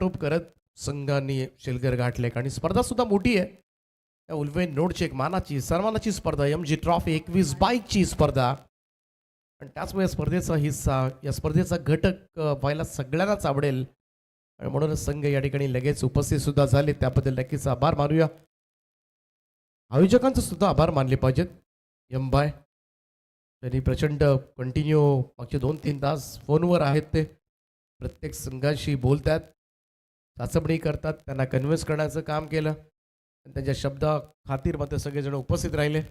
टोप करत संघांनी शेलगर गाठले आणि स्पर्धा सुद्धा मोठी आहे. त्या उल्वे नोडची एक मानाची सन्मानाची स्पर्धा MG ट्रॉफी 21 बाईकची स्पर्धा आणि त्याचमुळे स्पर्धेचा हिस्सा या स्पर्धेचा घटक व्हायला सगळ्यांनाच आवडेल आणि म्हणूनच संघ या ठिकाणी लगेच उपस्थित सुद्धा झाले. त्याबद्दल नक्कीच आभार मानूया. आयोजकांचे सुद्धा आभार मानले पाहिजेत. बाय त्यांनी प्रचंड कंटिन्यू मागचे 2-3 तास फोनवर आहेत. ते प्रत्येक संघाशी बोलतात, चाचपणी करतात, त्यांना कन्व्हिन्स करण्याचं काम केलं. त्यांच्या शब्दा खातीरमध्ये सगळेजण उपस्थित राहिले.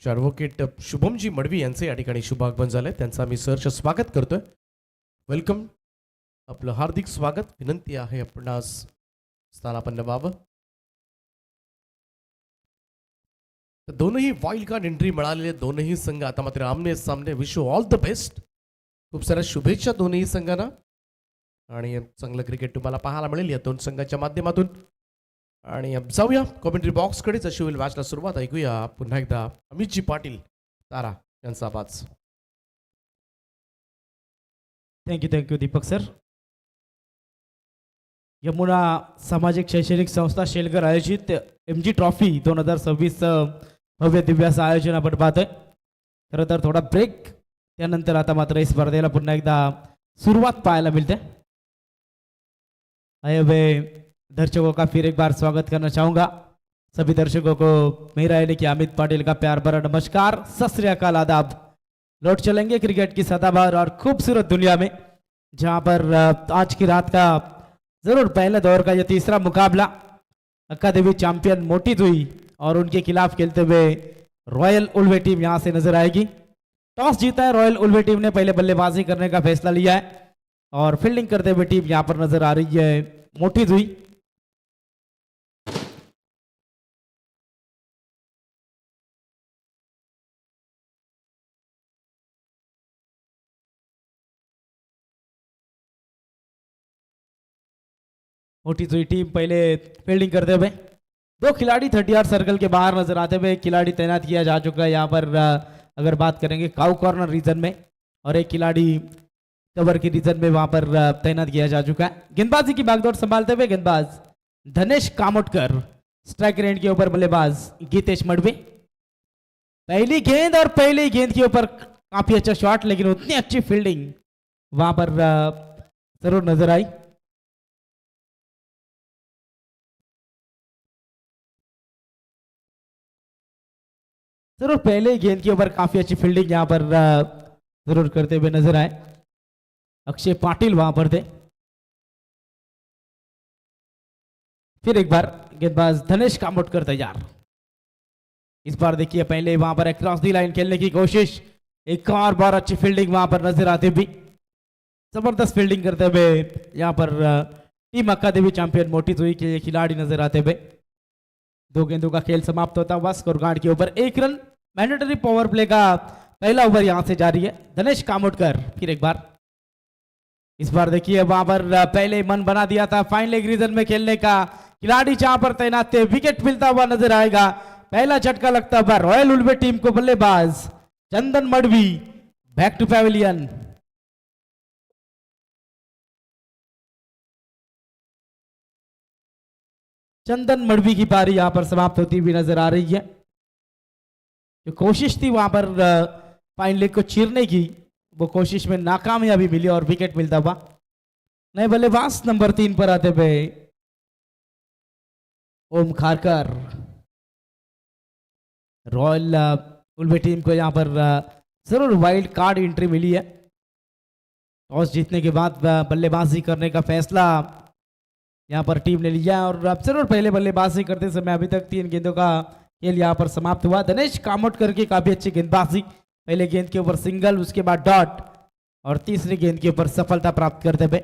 ॲडव्होकेट शुभमजी मडवी यांचे या ठिकाणी शुभागमन झालंय. त्यांचं आम्ही सहर्ष स्वागत करतोय. वेलकम, आपलं हार्दिक स्वागत. विनंती आहे आपणास स्थानापन्न व्हावं. दोनही वाईल्ड कार्ड एंट्री मिळालेले दोनही संघ आता मात्र आमने सामने. Wish you all the best. खूप साऱ्या शुभेच्छा दोनही संघांना आणि चांगलं क्रिकेट तुम्हाला पाहायला मिळेल या दोन संघाच्या माध्यमातून. आणि जाऊया कॉमेंट्री बॉक्सकडे. जशी होईल मॅचला सुरुवात ऐकूया पुन्हा एकदा अमितजी पाटील तारा यांचा आवाज. Thank you Deepak sir. यमुना सामाजिक शैक्षणिक संस्था शेलगर आयोजित MG ट्रॉफी 2026 भव्य दिव्य असं आयोजन आपण पाहतोय. खरं तर थोडा ब्रेक त्यानंतर आता मात्र इस स्पर्धेला पुन्हा एकदा सुरुवात पाहायला मिलते. आए हुए दर्शकों का फिर एक बार स्वागत करना चाहूँगा. सभी दर्शकों को मेरा यानी कि अमित पाटिल का प्यार भरा नमस्कार, सत श्री अकाल, आदाब. लौट चलेंगे क्रिकेट की सदाबहार और खूबसूरत दुनिया में, जहाँ पर आज की रात का जरूर पहले दौर का यह तीसरा मुकाबला अकादमी चैंपियन मोटी दुई और उनके खिलाफ खेलते हुए रॉयल उल्वे टीम यहाँ से नजर आएगी. टॉस जीता है रॉयल उल्वे टीम ने, पहले बल्लेबाजी करने का फैसला लिया है और फील्डिंग करते हुए टीम यहाँ पर नजर आ रही है मोटी दुई. मोटी दुई टीम पहले फील्डिंग करते हुए. दो खिलाड़ी 30 यार्ड सर्कल के बाहर नजर आते हुए एक खिलाड़ी तैनात किया जा चुका है यहाँ पर. अगर बात करेंगे काउ कॉर्नर रीजन में, और एक खिलाड़ी कवर के रीजन में वहां पर तैनात किया जा चुका है. गेंदबाजी की बागडोर संभालते हुए गेंदबाज धनेश कामोटकर, स्ट्राइक रेंज के ऊपर बल्लेबाज गीतेश मडवी. पहली गेंद और पहली गेंद के ऊपर काफी अच्छा शॉट, लेकिन उतनी अच्छी फील्डिंग वहां पर जरूर नजर आई. जरूर पहले गेंद के ऊपर काफी अच्छी फील्डिंग यहाँ पर जरूर करते हुए नजर आए. अक्षय पाटिल वहां पर थे. फिर एक बार गेंदबाज धनेश कामोटकर तैयार. इस बार देखिए पहले वहां पर क्रॉस दी लाइन खेलने की कोशिश, एक और बार अच्छी फील्डिंग वहां पर नजर आती भी. जबरदस्त फील्डिंग करते हुए यहाँ पर टीम अकादमी चैंपियन मोटी दुई के खिलाड़ी नजर आते हुए. दो गेंदों का खेल समाप्त होता हुआ स्कोर कार्ड के ऊपर 1 रन. मैंडेटरी पावर प्ले का पहला ओवर यहां से जारी है. धनेश कामोटकर फिर एक बार. इस बार देखिए वहां पर पहले मन बना दिया था फाइन लेग रीजन में खेलने का. खिलाड़ी जहां पर तैनात थे, विकेट मिलता हुआ नजर आएगा. पहला झटका लगता हुआ रॉयल उल्वे टीम को. बल्लेबाज चंदन मडवी बैक टू पैविलियन. चंदन मडवी की पारी यहां पर समाप्त होती हुई नजर आ रही है. जो कोशिश थी वहां पर फाइन लेग को चीरने की, वो कोशिश में नाकामयाबी मिली और विकेट मिलता हुआ. नए बल्लेबाज नंबर 3 पर आते हुए ओम खारकर. रॉयल उल्वे टीम को यहां पर जरूर वाइल्ड कार्ड एंट्री मिली है. टॉस जीतने के बाद बल्लेबाजी करने का फैसला यहाँ पर टीम ने लिया और अब जरूर पहले बल्लेबाजी करते समय अभी तक 3 गेंदों का खेल यहाँ पर समाप्त हुआ. धनेश कामोटकर की काफी अच्छी गेंदबाजी, पहले गेंद के ऊपर सिंगल, उसके बाद डॉट और तीसरी गेंद के ऊपर सफलता प्राप्त करते हुए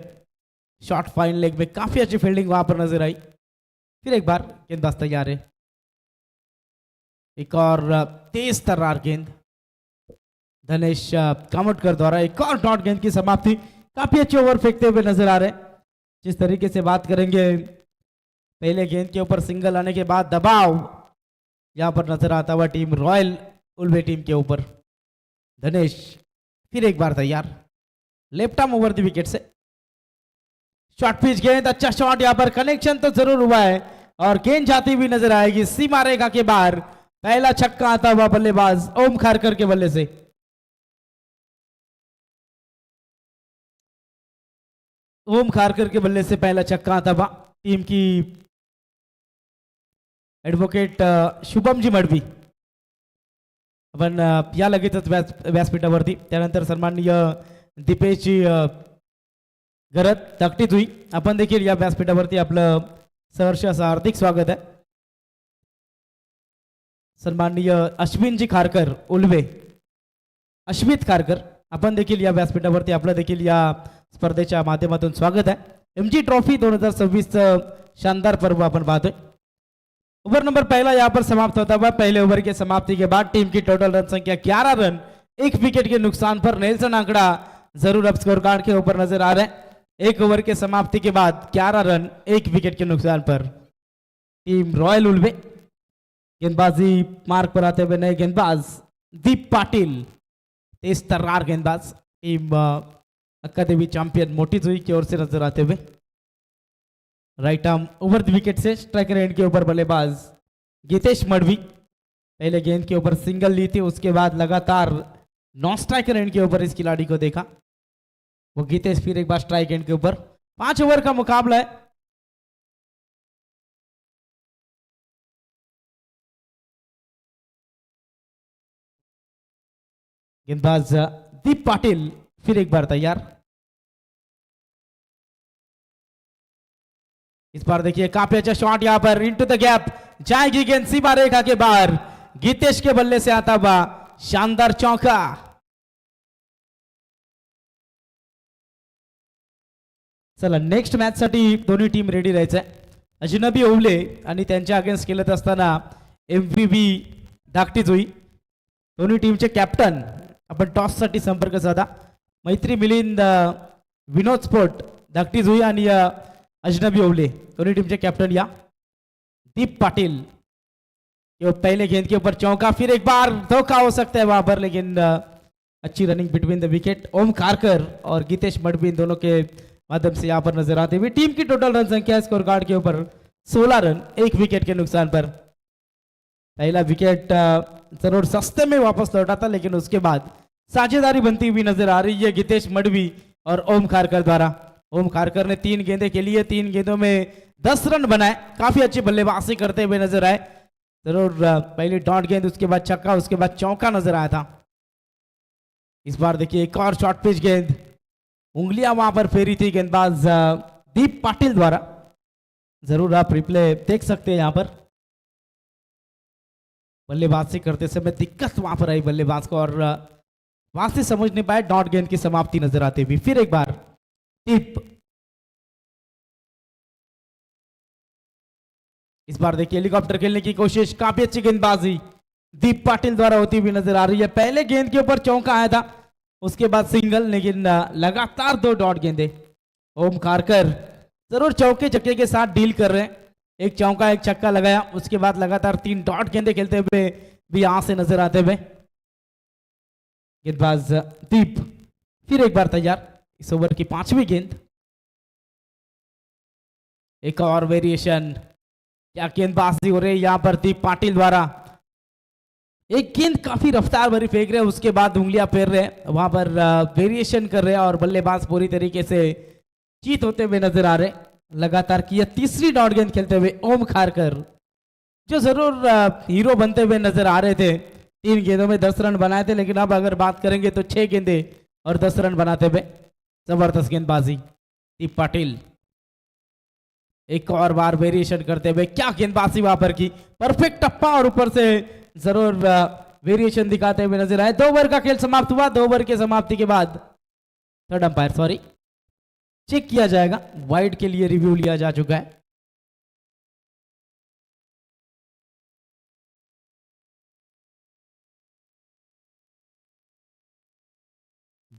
शॉर्ट फाइन लेग में काफी अच्छी फील्डिंग वहां पर नजर आई. फिर एक बार गेंदबाज तैयार है. एक और तेज तर्रार गेंद धनेश कामोटकर द्वारा. एक और डॉट गेंद की समाप्ति. काफी अच्छे ओवर फेंकते हुए नजर आ रहे हैं. जिस तरीके से बात करेंगे, पहले गेंद के ऊपर सिंगल आने के बाद दबाव यहां पर नजर आता हुआ टीम रॉयल उल्वे टीम के ऊपर. धनेश फिर एक बार तैयार. Left arm over the wicket say short pitch गेंद, अच्छा शॉट, यहाँ पर कनेक्शन तो जरूर हुआ है और गेंद जाती हुई नजर आएगी सीमा रेखा के बाहर। पहला छक्का आता हुआ बल्लेबाज ओम खारकर के बल्ले से। ओम खारकर के बल्ले से पहला छक्का आता हुआ। टीम की ऍडव्होकेट शुभमजी मडवी आपण या लगेचच व्यासपीठावरती, त्यानंतर सन्माननीय दीपेशजी गरज धाकटी जुई आपण देखील या व्यासपीठावरती आपलं सहर्ष असं हार्दिक स्वागत आहे। सन्माननीय अश्विनजी खारकर उल्वे, अश्वित खारकर आपण देखील या व्यासपीठावरती आपलं देखील या स्पर्धेच्या माध्यमातून स्वागत आहे। एमजी ट्रॉफी 2026 शानदार पर्व अपन पाहतोय। ओवर नंबर पहला यहाँ पर समाप्त होता हुआ। पहले ओवर की समाप्ति के बाद टीम की टोटल रन संख्या 11 रन, 1 विकेट के नुकसान पर। नेल्सन आंकड़ा जरूर अब स्कोर कार्ड के ऊपर नजर आ रहा है। एक ओवर के समाप्ति के बाद 11 रन, 1 विकेट के नुकसान पर। टीम रॉयल उल्वे गेंदबाजी मार्ग पर आते हुए नए गेंदबाज दीप पाटिल, तेज तर्रार गेंदबाज। टीम अकादमी चैंपियन मोटी जुई की ओर से नजर आते हुए। Right arm over the wicket से स्ट्राइकर एंड के ऊपर बल्लेबाज गीतेश मडवी। पहले गेंद के ऊपर सिंगल ली थी, उसके बाद लगातार नॉन स्ट्राइकर एंड के ऊपर इस खिलाड़ी को देखा। वो गीतेश फिर एक बार स्ट्राइक एंड के ऊपर। 5 ओवर का मुकाबला है। गेंदबाज दीप पाटिल फिर एक बार तैयार। इस बार देखिए काफी अच्छा शॉट, यहां पर इनटू द गैप जाएगी गेंद सीमा रेखा के बाहर। गीतेश के बल्ले से आता हुआ शानदार चौका। चला नेक्स्ट मॅच साठी दोन्ही टीम रेडी राहायचंय। अजनबी ओवले आणि त्यांच्या अगेन्स्ट खेळत असताना एमव्हीबी धाकटी जुई, दोन्ही टीमचे कॅप्टन आपण टॉस साठी संपर्क साधा। मैत्री मिलिंद विनोद स्पोर्ट धाकटी जुई आणि अजनबी ओवले दोनों टीम के कैप्टन या दीप पाटिल। ये पहले गेंद के ऊपर चौका, फिर एक बार धोखा हो सकता है वहां पर, लेकिन अच्छी रनिंग बिटवीन द विकेट। ओम खारकर और गीतेश मडवी दोनों के माध्यम से यहाँ पर नजर आते हुए। टीम की टोटल रन संख्या स्कोर कार्ड के ऊपर 16 रन, 1 विकेट के नुकसान पर। पहला विकेट जरूर सस्ते में वापस लौटा था, लेकिन उसके बाद साझेदारी बनती हुई नजर आ रही है गीतेश मडवी और ओम खारकर द्वारा। ओम खारकर ने 3 गेंदे के लिए 3 गेंदों में 10 रन बनाए। काफी अच्छी बल्लेबाजी करते हुए नजर आए। जरूर पहली डॉट गेंद, उसके बाद छक्का, उसके बाद चौका नजर आया था। इस बार देखिए एक और शॉर्ट पिच गेंद, उंगलियां वहां पर फेरी थी गेंदबाज दीप पाटिल द्वारा। जरूर आप रिप्ले देख सकते हैं। यहां पर बल्लेबाजी करते समय दिक्कत वहां पर आई बल्लेबाज को और वहां से समझ नहीं पाए। डॉट गेंद की समाप्ति नजर आती हुई। फिर एक बार टिप। इस बार देखिए हेलीकॉप्टर खेलने की कोशिश, काफी अच्छी गेंदबाजी दीप पाटिल द्वारा होती हुई नजर आ रही है। पहले गेंद के ऊपर चौका आया था, उसके बाद सिंगल, लेकिन लगातार 2 डॉट गेंदे। ओम खारकर जरूर चौके छक्के के साथ डील कर रहे हैं। एक चौका, एक छक्का लगाया, उसके बाद लगातार 3 डॉट गेंदे खेलते हुए भी यहां से नजर आते हुए। गेंदबाज दीप फिर एक बार तैयार। इस ओवर की 5वीं गेंद। एक और वेरिएशन, क्या गेंदबाजी हो रही है यहां पर दीप पाटिल द्वारा। एक गेंद काफी रफ्तार भरी फेंक रहे हैं, उसके बाद उंगलियां फेर रहे हैं, वहां पर वेरिएशन कर रहे हैं और बल्लेबाज पूरी तरीके से चीत होते हुए नजर आ रहे। लगातार की यह 3री डॉट गेंद खेलते हुए ओम खारकर, जो जरूर हीरो बनते हुए नजर आ रहे थे। 3 गेंदों में 10 रन बनाए थे, लेकिन अब अगर बात करेंगे तो 6 गेंदे और 10 रन बनाते हुए। जबरदस्त गेंदबाजी दीप पाटिल। एक और बार वेरिएशन करते हुए, क्या गेंदबाजी वहां पर की, परफेक्ट टप्पा और ऊपर से जरूर वेरिएशन दिखाते हुए नजर आए। 2 ओवर का खेल समाप्त हुआ। 2 ओवर के समाप्ति के बाद थर्ड अंपायर सॉरी चेक किया जाएगा। वाइड के लिए रिव्यू लिया जा चुका है।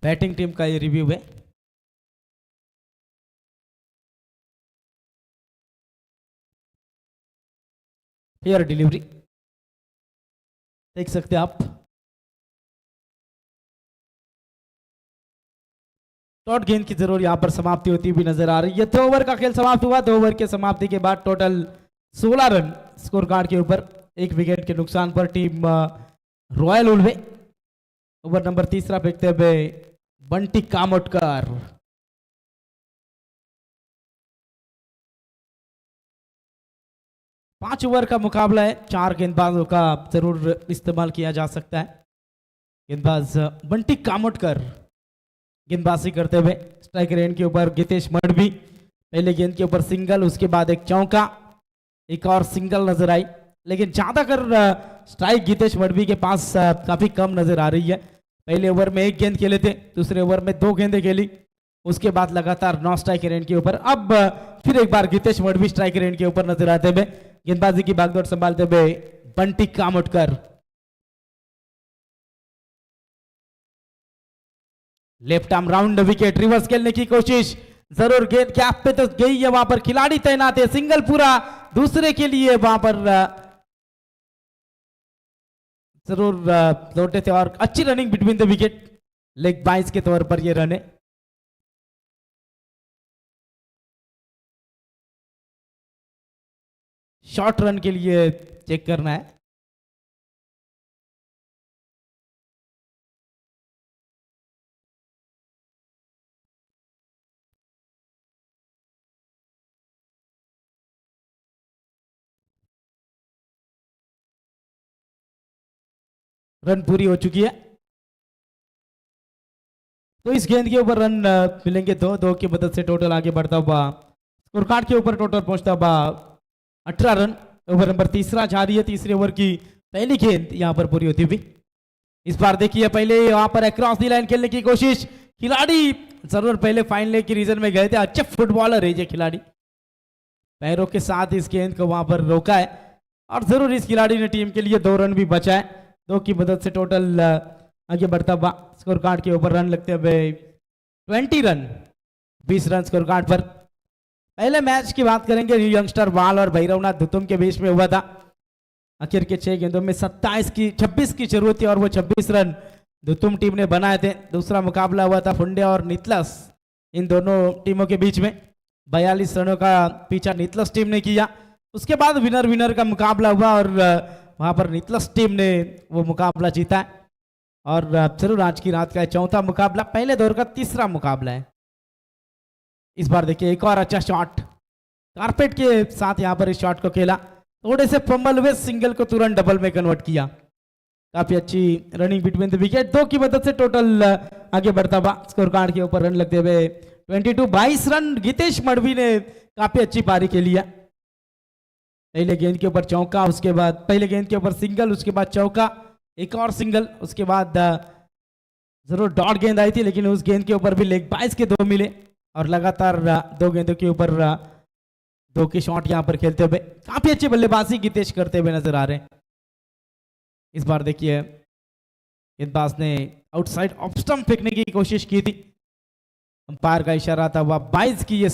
बैटिंग टीम का ये रिव्यू है। फेयर डिलीवरी देख सकते हैं आप। डॉट गेंद की जरूर यहाँ पर समाप्ति होती हुई नजर आ रही है। 2 ओवर का खेल समाप्त हुआ। 2 ओवर के समाप्ति के बाद टोटल 16 रन स्कोर कार्ड के ऊपर, 1 विकेट के नुकसान पर team Royal Ulwe over number 3 फेंकते हुए बंटी कामोटकर। 5 ओवर का मुकाबला है, 4 गेंदबाजों का जरूर इस्तेमाल किया जा सकता है। गेंदबाज बंटी कामोटकर गेंदबाजी करते हुए, स्ट्राइक रेंज के ऊपर गितेश मडवी, पहले गेंद के ऊपर सिंगल, उसके बाद एक चौका, एक और सिंगल नजर आई, लेकिन ज्यादातर स्ट्राइक गितेश मडवी के पास काफी कम नजर आ रही है। पहले ओवर में 1 गेंद खेले थे, दूसरे ओवर में 2 गेंदें खेली, उसके बाद लगातार 9 स्ट्राइक रेंज के ऊपर। अब फिर एक बार गितेश मडवी स्ट्राइक रेंज के ऊपर नजर आते हुए, गेंदबाजी की भागदौड़ संभालते हुए Bunty Kamotkar. Left arm round wicket, reverse खेलने की कोशिश, जरूर गेंद गैप पे तो गई है, वहां पर खिलाड़ी तैनात है, सिंगल पूरा दूसरे के लिए वहां पर जरूर लौटे थे और अच्छी running between the wicket, leg बाइस के तौर पर ये रन है। शॉर्ट रन के लिए चेक करना है। रन पूरी हो चुकी है, तो इस गेंद के ऊपर रन मिलेंगे 2 की मदद से टोटल आगे बढ़ता हुआ स्कोर कार्ड के ऊपर टोटल पहुंचता हुआ 18 रन। ओवर नंबर 3 जारी है, तीसरे ओवर की पहली गेंद यहां पर पूरी होती हुई। इस बार देखिए पहले वहां पर अक्रॉस दी लाइन खेलने की कोशिश, खिलाड़ी जरूर पहले फाइन लेग की रीजन में गए थे, अच्छे फुटबॉलर है ये खिलाड़ी, पैरों के साथ इस गेंद को वहां पर रोका है और जरूर इस खिलाड़ी ने टीम के लिए 2 रन भी बचाए। 2 की मदद से टोटल आगे बढ़ता हुआ स्कोर कार्ड के ऊपर रन लगते हुए 20 रन, 20 रन स्कोर कार्ड पर। पहले मैच की बात करेंगे, यंगस्टर वाल और भैरवनाथ धुतुम के बीच में हुआ था। आखिर के 6 गेंदों में 26 की जरूरत थी और वो 26 रन धुतुम टीम ने बनाए थे। दूसरा मुकाबला हुआ था फुंडे और नितलस, इन दोनों टीमों के बीच में 42 रनों का पीछा नितलस टीम ने किया। उसके बाद विनर का मुकाबला हुआ और वहां पर नितलस टीम ने वो मुकाबला जीता है और जरूर आज की रात का 4था मुकाबला, पहले दौर का 3रा मुकाबला है। इस बार देखिए एक और अच्छा शॉट, कारपेट के साथ यहां पर इस शॉट को खेला, थोड़े से फंबल हुए, सिंगल को तुरंत डबल में कन्वर्ट किया। काफी अच्छी रनिंग बिटवीन द विकेट, 2 की मदद से टोटल आगे बढ़ता हुआ स्कोर कार्ड के ऊपर रन लगते हुए 22 रन गितेश मडवी ने काफी अच्छी पारी खेली है। पहले गेंद के ऊपर चौका, उसके बाद पहले गेंद के ऊपर सिंगल, उसके बाद चौका, एक और सिंगल, उसके बाद जरूर डॉट गेंद आई थी लेकिन उस गेंद के ऊपर भी लेग बाइस के 2 मिले और लगातार 2 गेंदों के ऊपर 2 के शॉट यहां पर खेलते हुए काफी अच्छी बल्लेबाजी गितेश करते हुए नजर आ रहे हैं। इस बार देखिए गेंदबाज ने आउटसाइड ऑफ स्टंप फेंकने की कोशिश की थी, अंपायर का इशारा था, वह 22 की ये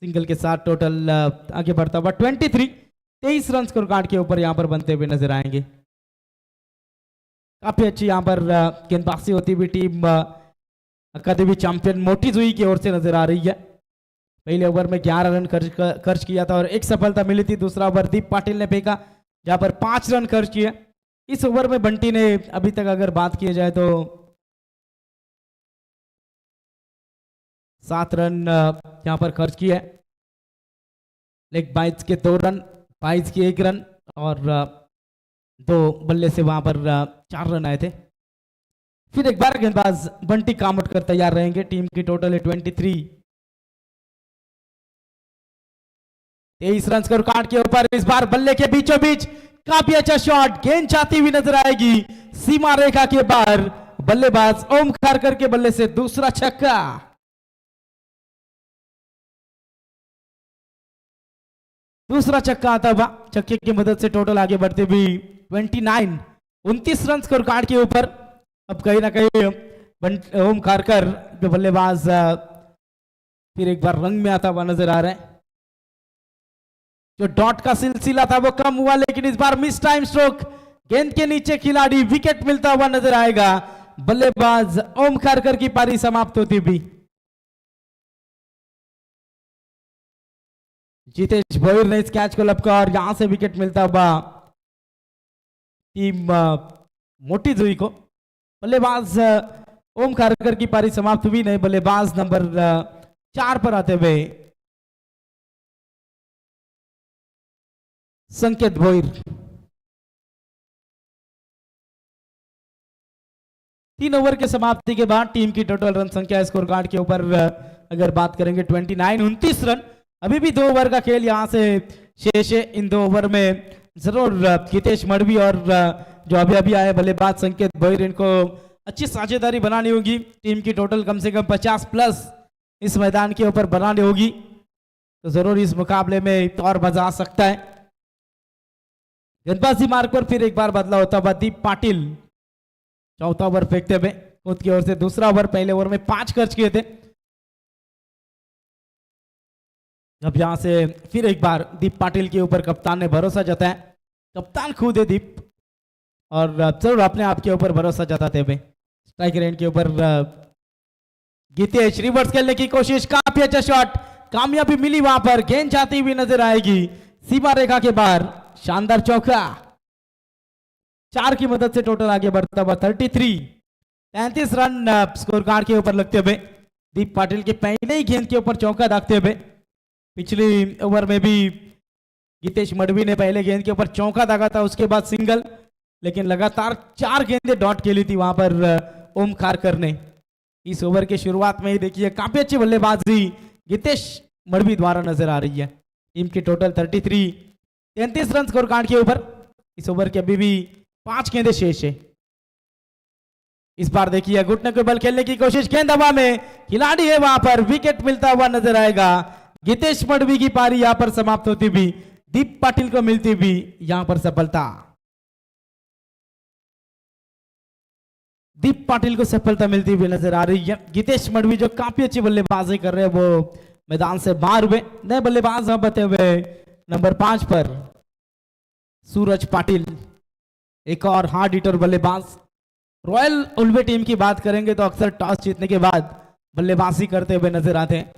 सिंगल के साथ टोटल आगे बढ़ता हुआ 23 रन स्कोर कार्ड के ऊपर यहां पर बनते हुए नजर आएंगे। काफी अच्छी यहां पर गेंदबाजी होती हुई टीम अकादमी चैंपियन मोटी जुई की ओर से नजर आ रही है। पहले ओवर में 11 रन खर्च किया था और 1 सफलता मिली थी। दूसरा ओवर दीप पाटिल ने फेंका जहां पर 5 रन खर्च किए। इस ओवर में बंटी ने अभी तक अगर बात की जाए तो 7 रन यहां पर खर्च किए, लेग बाइस के 2 रन, 22 की 1 रन और 2 बल्ले से वहां पर 4 रन आए थे। फिर एक बार गेंदबाज बंटी कामोटकर तैयार रहेंगे। टीम की टोटल है 23 रन स्कोर कार्ड के ऊपर। इस बार बल्ले के बीचों बीच काफी अच्छा शॉट, गेंद जाती हुई नजर आएगी सीमा रेखा के बाहर, बल्लेबाज ओम खारकर के बल्ले से दूसरा छक्का। दूसरा छक्का आता हुआ, छक्के की मदद से टोटल आगे बढ़ते हुए 29 रन स्कोर कार्ड के ऊपर। अब कहीं ना कहीं ओम खारकर जो बल्लेबाज फिर एक बार रंग में आता हुआ नजर आ रहा है। जो डॉट का सिलसिला था वो कम हुआ लेकिन इस बार मिस टाइम स्ट्रोक, गेंद के नीचे खिलाड़ी, विकेट मिलता हुआ नजर आएगा। बल्लेबाज ओम खारकर की पारी समाप्त होती भी। जितेश भोईर ने इस कैच को लपका और यहां से विकेट मिलता हुआ टीम मोटी जुई को। बल्लेबाज ओम खारकर की पारी समाप्त हुई। नहीं, बल्लेबाज नंबर 4 पर आते हुए संकेत भोईर। 3 ओवर के समाप्ति के बाद टीम की टोटल रन संख्या स्कोर कार्ड के ऊपर अगर बात करेंगे 29 रन। अभी भी 2 ओवर का खेल यहां से शेष है। इन 2 ओवर में जरूर गितेश मडवी और जो अभी अभी आए बल्लेबाज संकेत भोईर, इनको अच्छी साझेदारी बनानी होगी। टीम की टोटल कम से कम 50 प्लस इस मैदान के ऊपर बनानी होगी, तो जरूर इस मुकाबले में और मजा आ सकता है। गेंदबाजी मार्ग पर फिर एक बार बदला होता हुआ दीप पाटिल चौथा ओवर फेंकते हुए खुद की ओर से। दूसरा ओवर, पहले ओवर में 5 खर्च किए थे। अब यहां से फिर एक बार दीप पाटिल के ऊपर कप्तान ने भरोसा जताया। कप्तान खुद है दीप, और जरूर अपने आप के ऊपर भरोसा जताते हुए स्ट्राइक रेंज के ऊपर गितेश रिवर्स खेलने की कोशिश, काफी अच्छा शॉट, कामयाबी मिली। वहां पर गेंद जाती हुई नजर आएगी सीमा रेखा के बाहर। शानदार चौका, 4 की मदद से टोटल आगे बढ़ता हुआ 33 रन स्कोर कार्ड के ऊपर लगते हुए दीप पाटिल के पहले ही गेंद के ऊपर चौका दागते हुए। पिछली ओवर में भी गितेश मडवी ने पहले गेंद के ऊपर चौका दागा था, उसके बाद सिंगल, लेकिन लगातार 4 गेंदें डॉट खेली थी वहां पर ओम खारकर ने। इस ओवर की शुरुआत में ही देखिए काफी अच्छी बल्लेबाजी गितेश मडवी द्वारा नजर आ रही है। टीम की टोटल 33 रन स्कोर कार्ड के ऊपर। इस ओवर के अभी भी 5 गेंदें शेष है। इस बार देखिए घुटने के बल खेलने की कोशिश, गेंद हवा में, खिलाड़ी है वहां पर, विकेट मिलता हुआ नजर आएगा। गितेश मडवी की पारी यहां पर समाप्त होती भी, दीप पाटिल को मिलती भी यहां पर सफलता। दीप पाटिल को सफलता मिलती हुई नजर आ रही है। गितेश मडवी जो काफी अच्छी बल्लेबाजी कर रहे हैं वो मैदान से बाहर हुए। नए बल्लेबाज बते हुए नंबर 5 पर सूरज पाटिल, एक और हार्ड हिटर बल्लेबाज। रॉयल उल्वे टीम की बात करेंगे तो अक्सर टॉस जीतने के बाद बल्लेबाजी करते हुए नजर आते हैं।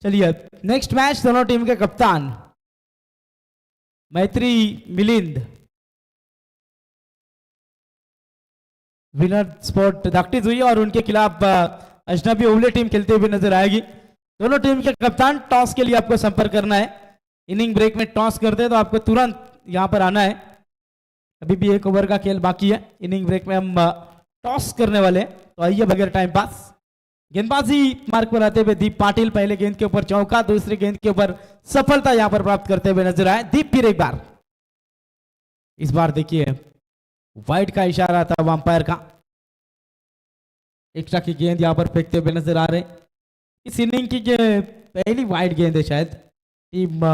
चलिए नेक्स्ट मैच, दोनों टीम के कप्तान मैत्री मिलिंद, विनर स्पोर्ट दाक्टिज हुई और उनके खिलाफ अजनबी ओवले टीम खेलते हुए नजर आएगी। दोनों टीम के कप्तान, टॉस के लिए आपको संपर्क करना है। इनिंग ब्रेक में टॉस करते हैं तो आपको तुरंत यहां पर आना है। अभी भी 1 ओवर का खेल बाकी है। इनिंग ब्रेक में हम टॉस करने वाले हैं, तो आइए बगैर टाइम पास। गेंदबाजी मार्ग पर आते हुए दीप पाटिल, पहले गेंद के ऊपर चौका, दूसरी गेंद के ऊपर सफलता यहां पर प्राप्त करते हुए नजर आए। दीप फिर एक बार, इस बार देखिए वाइड का इशारा था अंपायर का। एक्स्ट्रा की गेंद यहां पर फेंकते हुए नजर आ रहे हैं। इस इनिंग की पहली वाइड गेंद है शायद टीम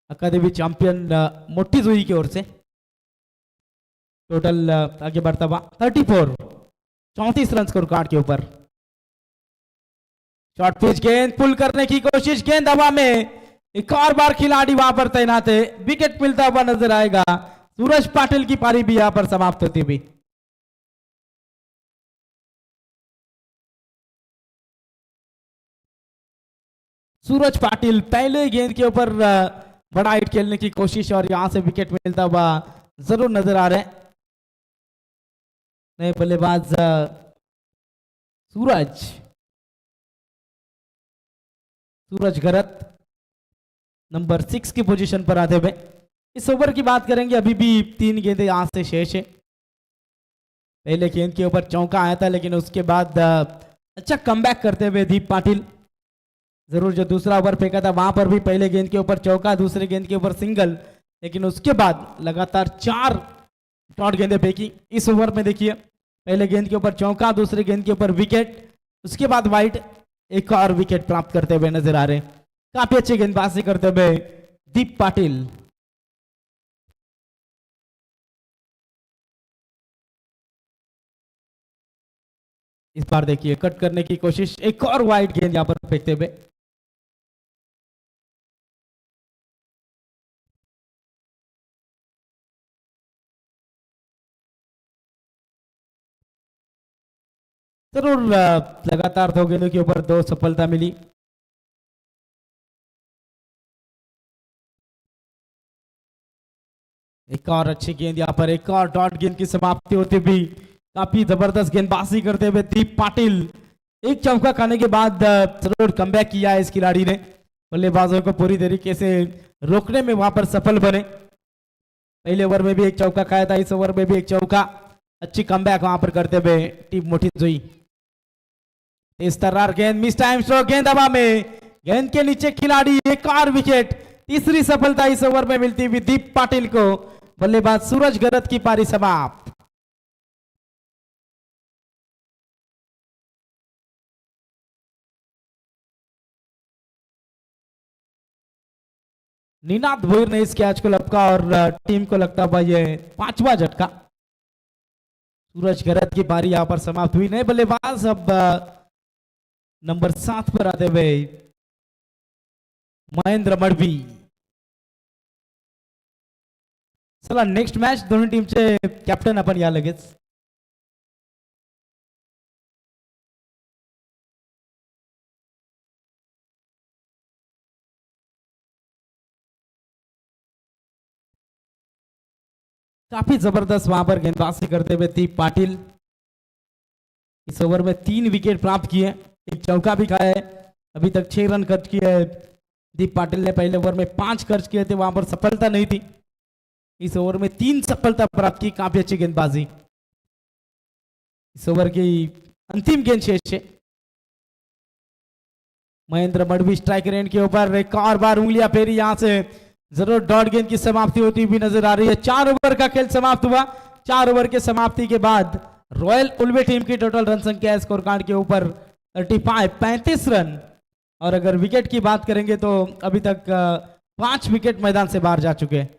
अकादमी चैंपियन मोटी जुई की ओर से। टोटल आगे बढ़ता हुआ 34 रन स्कोर कार्ड के ऊपर। शॉर्ट पिच गेंद, पुल करने की कोशिश, गेंद हवा में, एक और बार खिलाड़ी वहां पर तैनात है, विकेट मिलता हुआ नजर आएगा। सूरज पाटिल की पारी भी यहां पर समाप्त होती हुई। सूरज पाटिल पहले गेंद के ऊपर बड़ा हिट खेलने की कोशिश और यहां से विकेट मिलता हुआ जरूर नजर आ रहे हैं। नए बल्लेबाज सूरज गरत नंबर 6 की पोजीशन पर आते हुए। इस ओवर की बात करेंगे, अभी भी 3 गेंदें यहां से शेष है। पहले गेंद के ऊपर चौका आया था, लेकिन उसके बाद अच्छा कमबैक करते हुए दीप पाटिल, जरूर जो दूसरा ओवर फेंका था वहां पर भी पहले गेंद के ऊपर चौका, दूसरे गेंद के ऊपर सिंगल, लेकिन उसके बाद लगातार 4 डॉट गेंदें फेंकी। इस ओवर में देखिए पहले गेंद के ऊपर चौका, दूसरे गेंद के ऊपर विकेट, उसके बाद वाइड, एक और विकेट प्राप्त करते हुए नजर आ रहे हैं। काफी अच्छी गेंदबाजी करते हुए दीप पाटिल। इस बार देखिए कट करने की कोशिश, एक और वाइड गेंद यहां पर फेंकते हुए जरूर लगातार 2 गेंदों के ऊपर 2 सफलता मिली। एक और अच्छी गेंद यहाँ पर, एक और डॉट गेंद की समाप्ति होती भी काफी जबरदस्त गेंदबाजी करते हुए दीप पाटिल एक चौका खाने के बाद जरूर कमबैक किया है इस खिलाड़ी ने। बल्लेबाजों को पूरी तरीके से रोकने में वहां पर सफल बने। पहले ओवर में भी एक चौका खाया था, इस ओवर में भी एक चौका। अच्छी कमबैक वहां पर करते हुए टीम मोटी जोई। इस तर्रार गेंद, मिस टाइम स्ट्रोक, गेंद हवा में, गेंद के नीचे खिलाड़ी, एक और विकेट। तीसरी सफलता इस ओवर में मिलती हुई दीप पाटिल को। बल्लेबाज सूरज गरत की पारी समाप्त। निनाद भोईर ने इस कैच को लपका और टीम को लगता हुआ ये 5वां झटका। सूरज गरत की पारी यहां पर समाप्त हुई। नए बल्लेबाज अब नंबर 7 पर आते हुए महेंद्र मडवी। चला नेक्स्ट मॅच दोन्ही टीमचे कॅप्टन आपण या लगेच। काफी जबरदस्त वहां पर गेंदबाजी करते हुए दीप पाटिल। इस ओवर में 3 विकेट प्राप्त किए, एक चौका भी खाया है। अभी तक 6 रन खर्च किए हैं दीप पाटिल ने। पहले ओवर में 5 खर्च किए थे, वहां पर सफलता नहीं थी। इस ओवर में 3 सफलता प्राप्त की, काफी अच्छी गेंदबाजी। इस ओवर की अंतिम गेंद शेष है। महेंद्र मडवी स्ट्राइक रेंज के ऊपर एक और बार उंगलियां फेरी, यहां से जरूर डॉट गेंद की समाप्ति होती हुई नजर आ रही है। 4 ओवर का खेल समाप्त हुआ। 4 ओवर के समाप्ति के बाद रॉयल उल्वे टीम की टोटल रन संख्या स्कोर कार्ड के ऊपर 35 रन। और अगर विकेट की बात करेंगे तो अभी तक 5 विकेट मैदान से बाहर जा चुके हैं।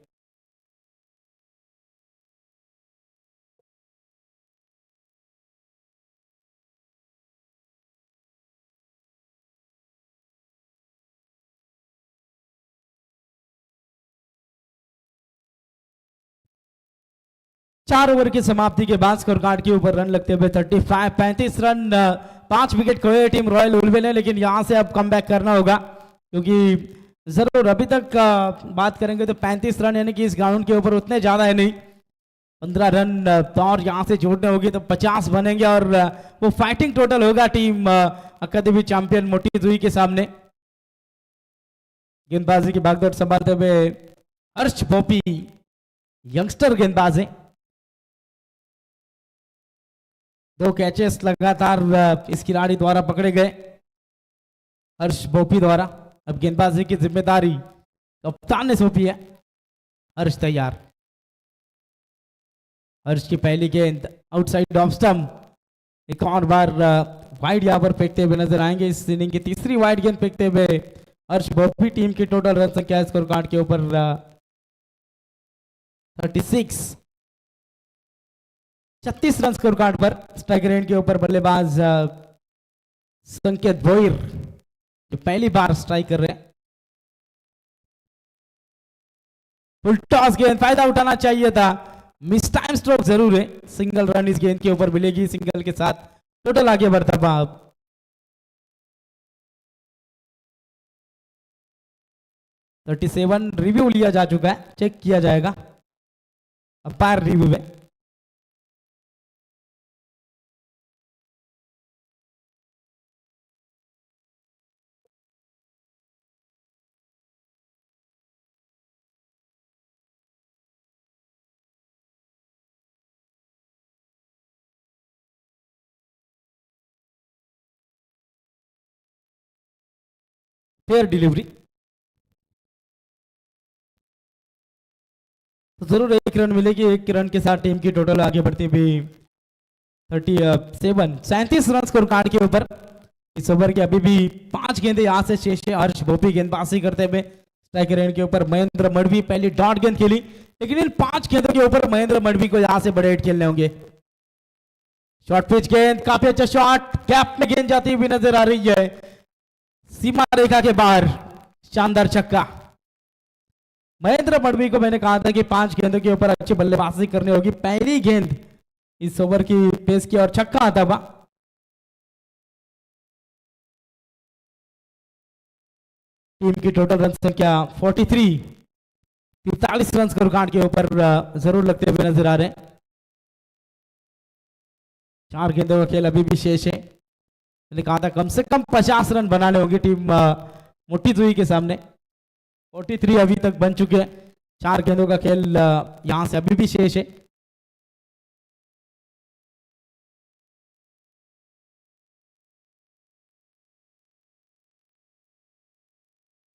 चार ओवर की समाप्ति के बाद स्कोर कार्ड के ऊपर रन लगते हुए 35 रन, 5 विकेट खोए टीम रॉयल उल्वे ने। लेकिन यहां से अब कमबैक करना होगा, क्योंकि जरूर अभी तक बात करेंगे तो 35 रन यानी कि इस ग्राउंड के ऊपर उतने ज्यादा है नहीं। 15 रन और यहां से जोड़ने होगी तो 50 बनेंगे और वो फाइटिंग टोटल होगा टीम अकादमी चैंपियन मोटी जुई के सामने। गेंदबाजी की भागदौड़ संभालते हुए हर्ष बोपी यंगस्टर गेंदबाज है। 2 कैचेस लगातार इस खिलाड़ी द्वारा पकड़े गए, हर्ष बोपी द्वारा। अब गेंदबाजी की जिम्मेदारी कप्तान ने सौंपी है। हर्ष तैयार। हर्ष की पहली गेंद आउटसाइड ऑफ स्टंप। एक और बार वाइड यहां पर फेंकते हुए नजर आएंगे। इस इनिंग की तीसरी वाइड गेंद फेंकते हुए हर्ष बोपी टीम की टोटल रन संख्या स्कोर कार्ड के ऊपर 36 रन स्कोर कार्ड पर। स्ट्राइक रेंज के ऊपर बल्लेबाज संकेत भोईर जो पहली बार स्ट्राइक कर रहे हैं। फुल टॉस गेंद, फायदा उठाना चाहिए था, मिस टाइम स्ट्रोक जरूर है। सिंगल रन इस गेंद के ऊपर मिलेगी, सिंगल के साथ टोटल आगे बढ़ता भाव। तो 37 रिव्यू लिया जा चुका है, चेक किया जाएगा अंपायर रिव्यू में। फेयर डिलीवरी तो जरूर 1 रन मिलेगी। 1 रन के साथ टीम की टोटल आगे बढ़ती हुई 37 रन स्कोर कार्ड के ऊपर। इस ओवर के अभी भी 5 गेंदें यहां से शेष है। हर्ष भोपी गेंदबाजी करते हुए स्ट्राइक रेंज के ऊपर। महेंद्र मडवी पहली डॉट गेंद खेली, लेकिन इन 5 गेंदों के ऊपर महेंद्र मडवी को यहां से बड़े हिट खेलने होंगे। शॉर्ट पिच गेंद, काफी अच्छा शॉट, गैप में गेंद जाती हुई नजर आ रही है, सीमा रेखा के बाहर। शानदार छक्का। महेंद्र मडवी को मैंने कहा था कि 5 गेंदों के ऊपर अच्छी बल्लेबाजी करनी होगी। पहली गेंद इस ओवर की पेश की और छक्का आता हुआ। टीम की टोटल रन संख्या 43, 43 रन स्कोर कार्ड के ऊपर जरूर लगते हुए नजर आ रहे हैं। 4 गेंदों का खेल अभी भी शेष है। मैंने कहा था कम से कम 50 रन बनाने होंगे टीम मोटी दुई के सामने। 43 अभी तक बन चुके हैं। 4 गेंदों का खेल यहां से अभी भी शेष है।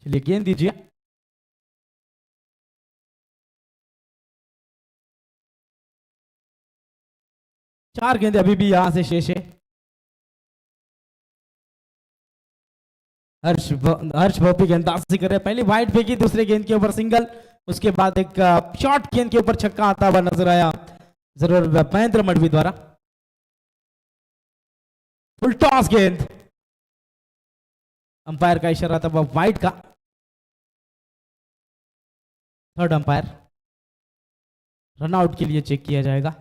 चलिए गेंद दीजिए। चार गेंदे अभी भी यहां से शेष है। हर्ष भोपी गेंदबाजी कर रहे हैं। पहली वाइड फेंकी, दूसरे गेंद के ऊपर सिंगल, उसके बाद एक शॉर्ट गेंद के ऊपर छक्का आता हुआ नजर आया जरूर महेंद्र मडवी द्वारा। फुल टॉस गेंद, अंपायर का इशारा था वह वाइड का। थर्ड अंपायर, रनआउट के लिए चेक किया जाएगा।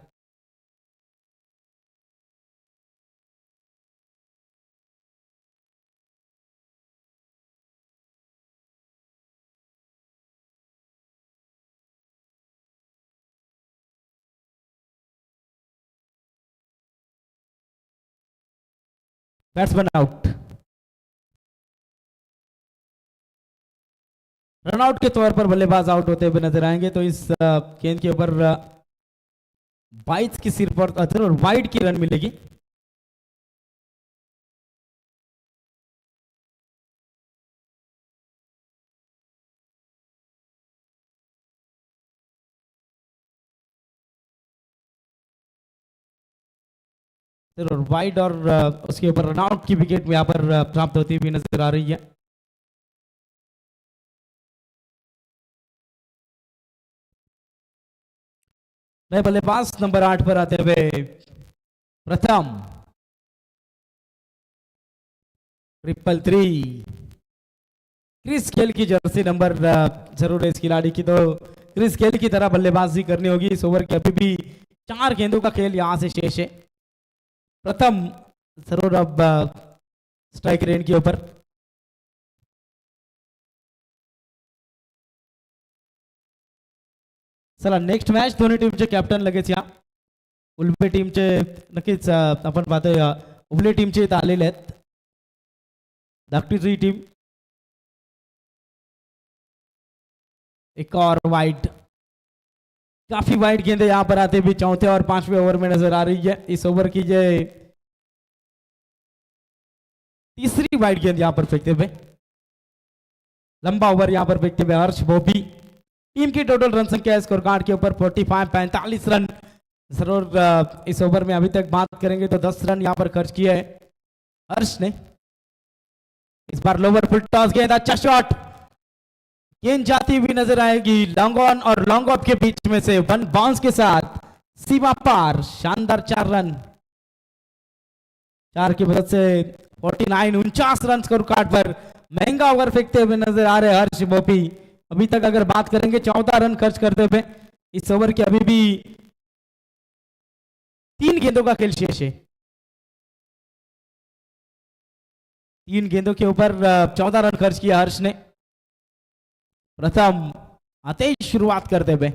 Batsman out. रनआउट के तौर पर बल्लेबाज आउट होते हुए नजर आएंगे। तो इस गेंद के ऊपर 22 की सिर पर अदर और वाइड की रन मिलेगी। और वाइड और उसके ऊपर रनआउट की विकेट यहां पर प्राप्त होती हुई नजर आ रही है। नए बल्लेबाज नंबर 8 पर आते हुए प्रथम, 333 क्रिस गेल की जर्सी नंबर जरूर है इस खिलाड़ी की। तो क्रिस गेल की तरह बल्लेबाजी करनी होगी। इस ओवर के अभी भी 4 गेंदों का खेल यहां से शेष है। प्रथम जरूर अब स्ट्राइक रेंज के ऊपर। चला नेक्स्ट मॅच दोन्ही टीमचे कॅप्टन लगेच या। उलवे टीमचे नक्कीच आपण पाहतोय उबले टीमचे इथं आलेले आहेत। धाकटीची टीम एक और वाइड, काफी वाइड गेंदे यहां पर आते भी चौथे और पांचवें ओवर में नजर आ रही है। इस ओवर की ये तीसरी वाइड गेंद यहां पर फेंकते हुए, लंबा ओवर यहां पर फेंकते हुए हर्ष भोपी। टीम की टोटल रन संख्या स्कोर कार्ड के ऊपर 45 रन। जरूर इस ओवर में अभी तक बात करेंगे तो 10 रन यहां पर खर्च किए हैं हर्ष ने। इस बार लोअर फुल टॉस गेंद, अच्छा शॉट, गेंद जाती हुई नजर आएगी लॉन्ग ऑन और लॉन्ग ऑफ के बीच में से वन बाउंस के साथ सीमा पार। शानदार 4 रन, 4 की मदद से 49 रन स्कोर कार्ड पर महंगा ओवर फेंकते हुए नजर आ रहे हर्ष भोपी। अभी तक अगर बात करेंगे 14 रन खर्च करते हुए इस ओवर के अभी भी 3 गेंदों का खेल शेष है। 3 गेंदों के ऊपर 14 रन खर्च किया हर्ष ने। प्रथम आते ही शुरुआत करते हुए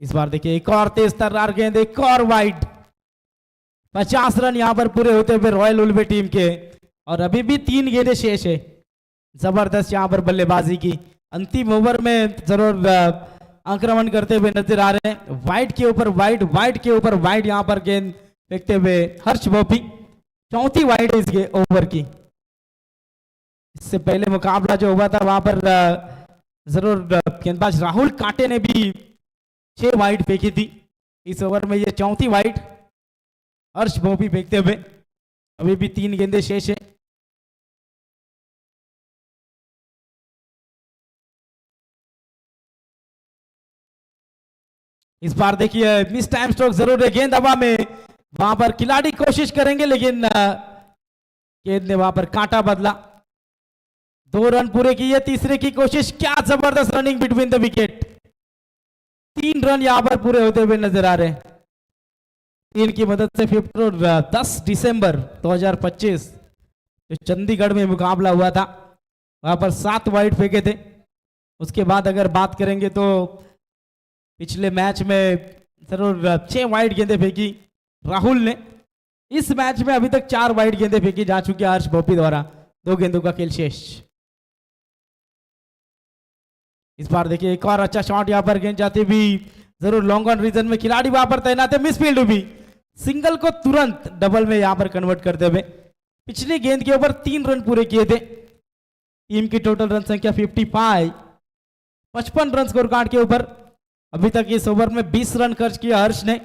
इस बार देखिए एक और तेज तर्रार गेंद, एक और वाइड। 50 रन यहां पर पूरे होते हुए रॉयल उल्वे टीम के। और अभी भी 3 गेंदें शेष है। जबरदस्त यहां पर बल्लेबाजी की। अंतिम ओवर में जरूर आक्रमण करते हुए नजर आ रहे हैं। वाइड के ऊपर वाइड, वाइड के ऊपर वाइड यहां पर गेंद फेंकते हुए हर्ष भोपी। चौथी वाइड है इस ओवर की। इससे पहले मुकाबला जो हुआ था वहां पर जरूर गेंदबाज राहुल कांटे ने भी 6 वाइड फेंकी थी। इस ओवर में ये चौथी वाइड हर्ष भोपी फेंकते हुए। अभी भी 3 गेंदें शेष है। इस बार देखिए मिस टाइम स्ट्रोक जरूर है। गेंद हवा में, वहां पर खिलाड़ी कोशिश करेंगे लेकिन गेंद ने वहां पर कांटा बदला। 2 रन पूरे किए, तीसरे की कोशिश, क्या जबरदस्त running between the wicket. 3 run यहां पर पूरे होते हुए नजर आ रहे हैं। 3 की मदद से 10 दिसंबर 2025 जो चंडीगढ़ में मुकाबला हुआ था वहां पर 7 वाइड फेंके थे। उसके बाद अगर बात करेंगे तो पिछले मैच में जरूर 6 वाइड गेंदें फेंकी राहुल ने। इस मैच में अभी तक 4 वाइड गेंदें फेंकी जा चुकी है हर्ष भोपी द्वारा, 2 गेंदों का खेल शेष। इस बार देखिए एक और अच्छा शॉट यहां पर गेंद जाती भी जरूर लॉन्ग ऑन रीजन में खिलाड़ी वहां पर तैनात है, मिसफील्ड भी, सिंगल को तुरंत डबल में यहां पर कन्वर्ट करते हुए पिछली गेंद के ऊपर 3 रन पूरे किए थे। टीम की टोटल रन संख्या 55, 55 रन स्कोर कार्ड के ऊपर। अभी तक इस ओवर में 20 रन खर्च किया हर्ष ने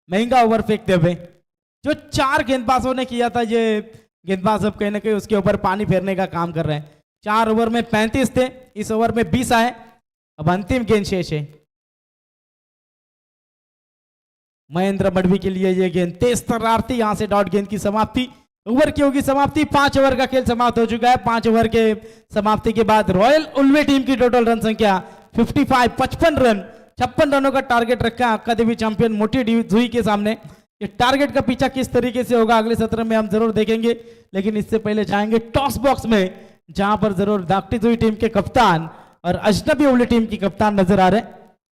महंगा ओवर फेंकते हुए। जो 4 गेंदबाजों ने किया था, ये गेंदबाज अब कहीं ना कहीं उसके ऊपर पानी फेरने का काम कर रहे हैं। 4 ओवर में 35 थे, इस ओवर में 20 आए। अब अंतिम गेंद शेष है। महेंद्र मडवी के लिए यह गेंद तेज तर्रारती, यहां से डॉट गेंद की समाप्ति। ओवर की होगी समाप्ति, 5 ओवर का खेल समाप्त हो चुका है। 5 ओवर के समाप्ति के बाद रॉयल उल्वे टीम की टोटल रन संख्या 55, 55 रन, 56 रनों का टारगेट रखा है अक्का देवी चैंपियन मोटी जुई के सामने। ये टारगेट का पीछा किस तरीके से होगा अगले सत्र में हम जरूर देखेंगे, लेकिन इससे पहले जाएंगे टॉस बॉक्स में, जहां पर जरूर दाकटी जुई टीम के कप्तान और अजनबी उल्वे टीम की कप्तान नजर आ रहे हैं।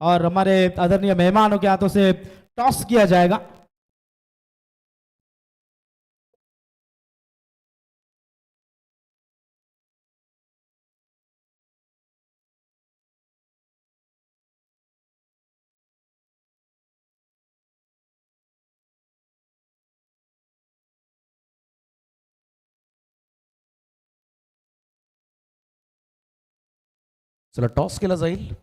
और हमारे आदरणीय मेहमानों के हाथों से टॉस किया जाएगा। चला टॉस केला जाईल.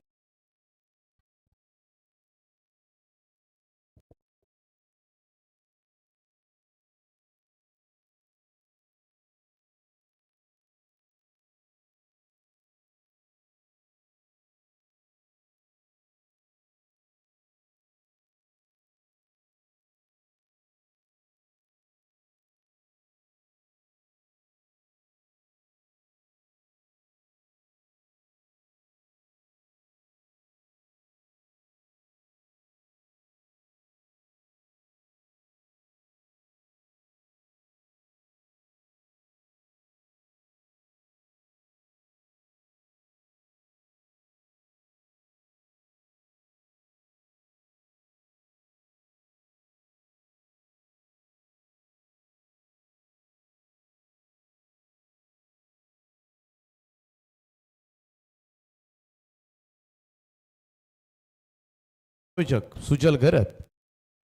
आयोजक सुजल गरत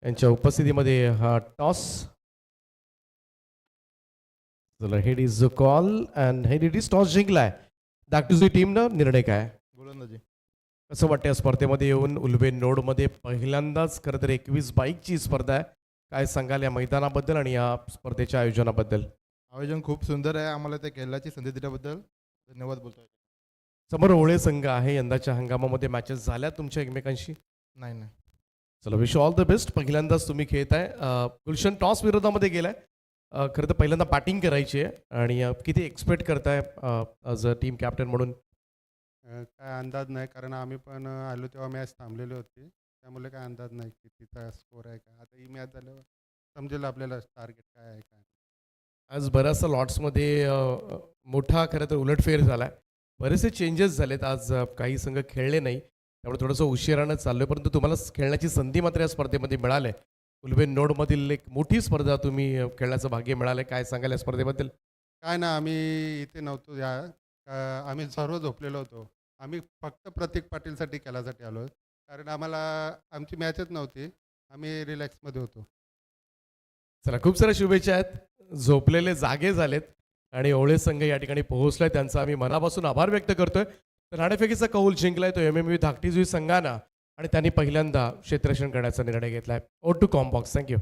यांच्या उपस्थितीमध्ये हा टॉस. चला head is a call and head it is toss जिंकलाय दाकटीची टीमनं. निर्णय काय गोलंदाजी. कसं वाटतं या स्पर्धेमध्ये येऊन? उल्वे नोडमध्ये पहिल्यांदाच खरं तर 21 बाईकची स्पर्धा आहे. काय सांगाल या मैदानाबद्दल आणि या स्पर्धेच्या आयोजनाबद्दल? आयोजन खूप सुंदर आहे. आम्हाला त्या खेळाची संधी दिल्याबद्दल धन्यवाद बोलतोय. समोर ओळे संघ आहे. यंदाच्या हंगामामध्ये मॅचेस झाल्या तुमच्या एकमेकांशी? नाही नाही चला विश ऑल द बेस्ट. पहिल्यांदाच तुम्ही खेळताय. गुलशन टॉस विरोधामध्ये गेलाय. खरं तर पहिल्यांदा बॅटिंग करायची आहे आणि किती एक्सपेक्ट करताय ॲज अ टीम कॅप्टन म्हणून? काय अंदाज नाही, कारण आम्ही पण आलो तेव्हा मॅच थांबलेली होती, त्यामुळे काय अंदाज नाही कितीचा स्कोर आहे काय. आता ही मॅच झाल्यावर समजेल आपल्याला टार्गेट काय आहे काय. आज बऱ्याचशा लॉट्समध्ये मोठा खरं तर उलटफेर झाला आहे. बरेचसे चेंजेस झालेत. आज काही संघ खेळले नाही, त्यामुळे थोडंसं उशिरानं चाललं आहे, परंतु तुम्हाला खेळण्याची संधी मात्र या स्पर्धेमध्ये मिळाली आहे. उल्वे नोडमधील एक मोठी स्पर्धा तुम्ही खेळण्याचं भाग्य मिळालं आहे. काय सांगाल या स्पर्धेबद्दल? काय ना, आम्ही इथे नव्हतो, आम्ही सर्व झोपलेलो होतो. आम्ही फक्त प्रतीक पाटीलसाठी खेळासाठी आलो, कारण आम्हाला आमची मॅचच नव्हती, आम्ही रिलॅक्समध्ये होतो. चला खूप साऱ्या शुभेच्छा आहेत. झोपलेले जागे झालेत आणि ओळे संघ या ठिकाणी पोहोचलाय, त्यांचा आम्ही मनापासून आभार व्यक्त करतोय. तर नाणेफेकीचा कौल जिंकलाय तो MMA धाकटीजुई संघानं आणि त्यांनी पहिल्यांदा क्षेत्ररक्षण करण्याचा निर्णय घेतलाय. ओ टू कॉम्बॉक्स. थँक्यू.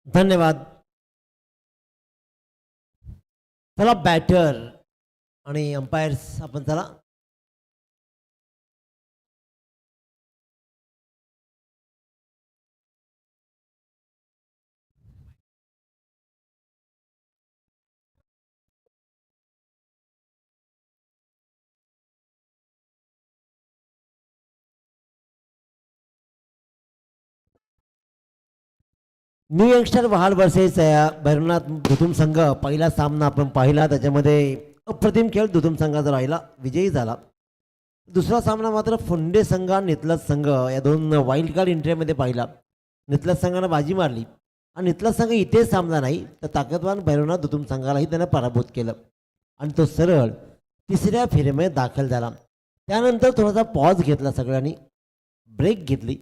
धन्यवाद. चला बॅटर आणि अंपायर्स आपण चला. न्यू यंगस्टर वहाड वर्सेस भैरवनाथ दुधुम संघ. पहिला सामना आपण पाहिला, त्याच्यामध्ये अप्रतिम खेळ दुधुम संघाचा राहिला, विजयी झाला. दुसरा सामना मात्र फुंडे संघ आणि नितलज संघ या दोन वाईल्ड कार्ड एंट्रीमध्ये पाहिला. नितलज संघानं बाजी मारली आणि नितलज संघ इथेच थांबला नाही, तर ताकदवान भैरवनाथ दुधुम संघालाही त्यानं पराभूत केलं आणि तो सरळ तिसऱ्या फेरीमध्ये दाखल झाला. त्यानंतर थोडासा पॉज घेतला, सगळ्यांनी ब्रेक घेतली,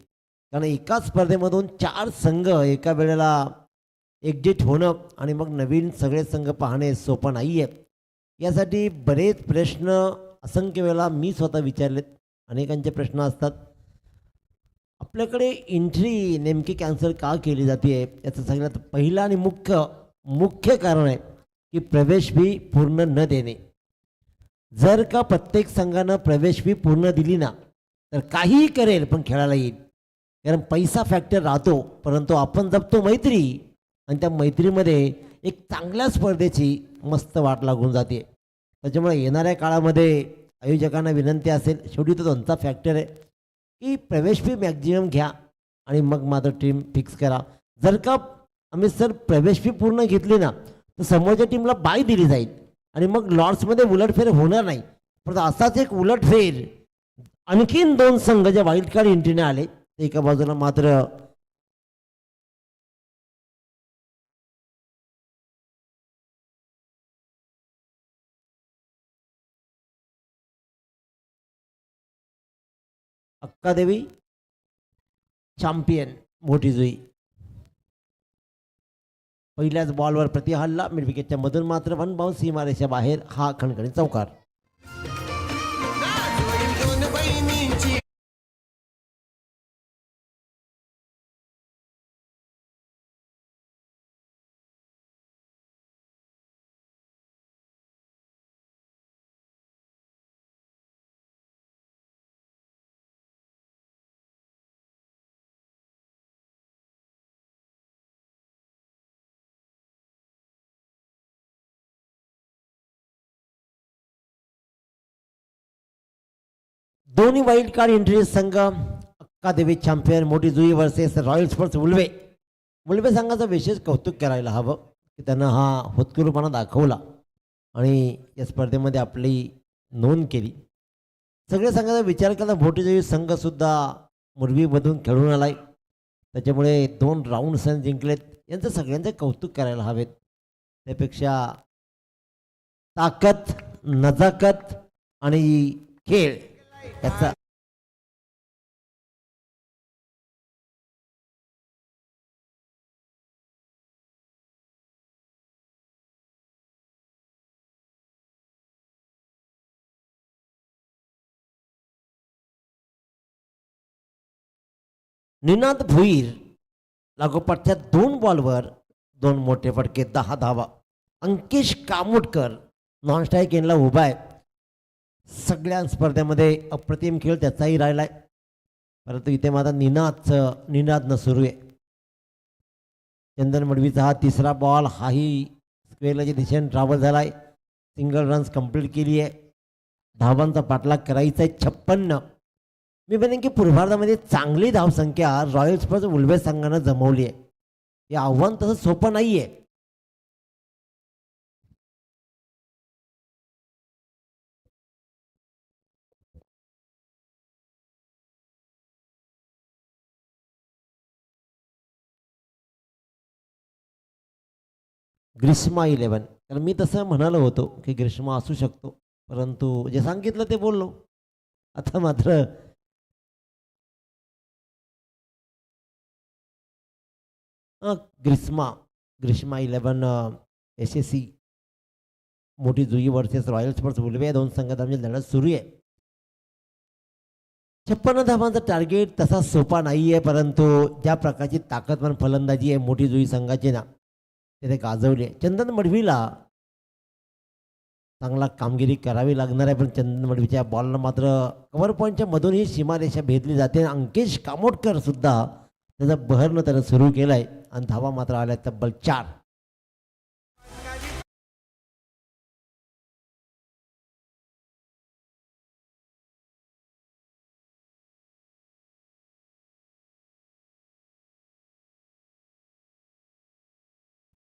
कारण एकाच स्पर्धेमधून 4 संघ एका वेळेला एकजीट होणं आणि मग नवीन सगळे संघ पाहणे सोपं नाही आहे. यासाठी बरेच प्रश्न असंख्य वेळेला मी स्वतः विचारलेत. अनेकांचे प्रश्न असतात, आपल्याकडे एंट्री नेमकी कॅन्सल का केली जाते आहे. याचं सगळ्यात पहिलं आणि मुख्य कारण आहे की प्रवेश फी पूर्ण न देणे. जर का प्रत्येक संघानं प्रवेश फी पूर्ण दिली ना, तर काहीही करेल पण खेळायला येईल. कारण पैसा फॅक्टर राहतो, परंतु आपण जपतो मैत्री आणि त्या मैत्रीमध्ये एक चांगल्या स्पर्धेची मस्त वाट लागून जाते. त्याच्यामुळे येणाऱ्या काळामध्ये आयोजकांना विनंती असेल, शेवटी तो त्यांचा फॅक्टर आहे, की प्रवेश फी मॅक्झिमम घ्या आणि मग मात्र टीम फिक्स करा. जर का आम्ही सर प्रवेश फी पूर्ण घेतली ना, तर समोरच्या टीमला बाय दिली जाईल आणि मग लॉर्ड्समध्ये उलटफेर होणार नाही. पण असाच एक उलटफेर आणखीन 2 संघ जे वाईल्ड कार्ड एंट्रीने आले, एका बाजूला मात्र अक्कादेवी चॅम्पियन मोठी जुई. पहिल्याच बॉलवर प्रति हल्ला, मिड विकेटच्या मधून मात्र 1 बाउन्स, सीमारेषा बाहेर, हा खणखणीत चौकार. दोन्ही वाईल्ड कार्ड एंट्री संघ Akkadevi champion Mothi Jui versus Royal Sports Ulwe. Ulwe संघाचं विशेष कौतुक करायला हवं की त्यांना हा होतकरूपणा दाखवला आणि या स्पर्धेमध्ये आपली नोंद केली. सगळ्या संघाचा विचार केला, मोठी जुई संघसुद्धा मुरबीमधून खेळून आलाय, त्याच्यामुळे 2 राऊंड जिंकलेत. यांचं सगळ्यांचं कौतुक करायला हवेत. त्यापेक्षा ताकद, नजाकत आणि खेळ याचा निनाद भुईर लागोपाठच्या 2 बॉलवर 2 मोठे फटके, 10 धावा. अंकिश कामुटकर नॉन स्ट्राईक एनला उभा आहे. सगळ्या स्पर्धेमध्ये अप्रतिम खेळ त्याचाही राहिलाय, परंतु इथे माझा निनादनं सुरू आहे. चंदन मडवीचा हा तिसरा बॉल, हाही स्क्वेअरच्या दिशेने ट्रॅव्हल झालाय. सिंगल रन्स कंप्लीट केली आहे. धावांचा पाठलाग करायचा आहे 56. मी म्हणेन की पूर्वार्धामध्ये चांगली धावसंख्या रॉयल स्पोर्ट्स उल्वे संघानं जमवली आहे. हे आव्हान तसं सोपं नाही आहे. ग्रीष्मा 11, कारण मी तसं म्हणालो होतो की ग्रीष्मा असू शकतो, परंतु जे सांगितलं ते बोललो. आता मात्र ग्रीष्मा 11 SSC मोठी Jui versus Royal Sports Ulwe, 2 संघात आमची लढत सुरू आहे. 56 धावांचा टार्गेट तसा सोपा नाही आहे, परंतु ज्या प्रकारची ताकदवान फलंदाजी आहे मोठी जुई संघाची ना तिथे गाजवली आहे. चंदन मडवीला चांगला कामगिरी करावी लागणार आहे, पण चंदन मडवीच्या बॉलनं मात्र कव्हर पॉईंटच्या मधूनही सीमारेषा भेदली जाते. अंकेश कामोटकर सुद्धा त्याचं बहरणं त्यानं सुरू केलं आहे आणि धावा मात्र आल्या तब्बल 4.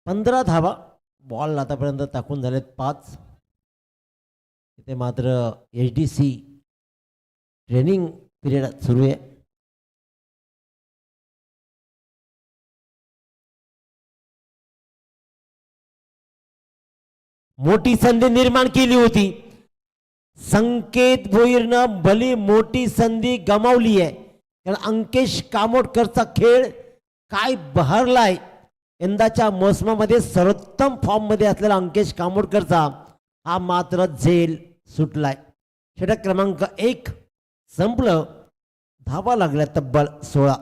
पंधरा धावा बॉल आतापर्यंत टाकून झालेत 5. इथे मात्र HDC ट्रेनिंग पिरियड सुरू आहे. मोठी संधी निर्माण केली होती. संकेत भोईरनं भली मोठी संधी गमावली आहे, कारण अंकेश कामोटकरचा खेळ काय बहरलाय. यंदाच्या मोसमामध्ये सर्वोत्तम फॉर्ममध्ये असलेला अंकेश कामोटकरचा हा मात्र झेल सुटलाय. षटक क्रमांक 1 संपलं. धावा लागल्या तब्बल 16.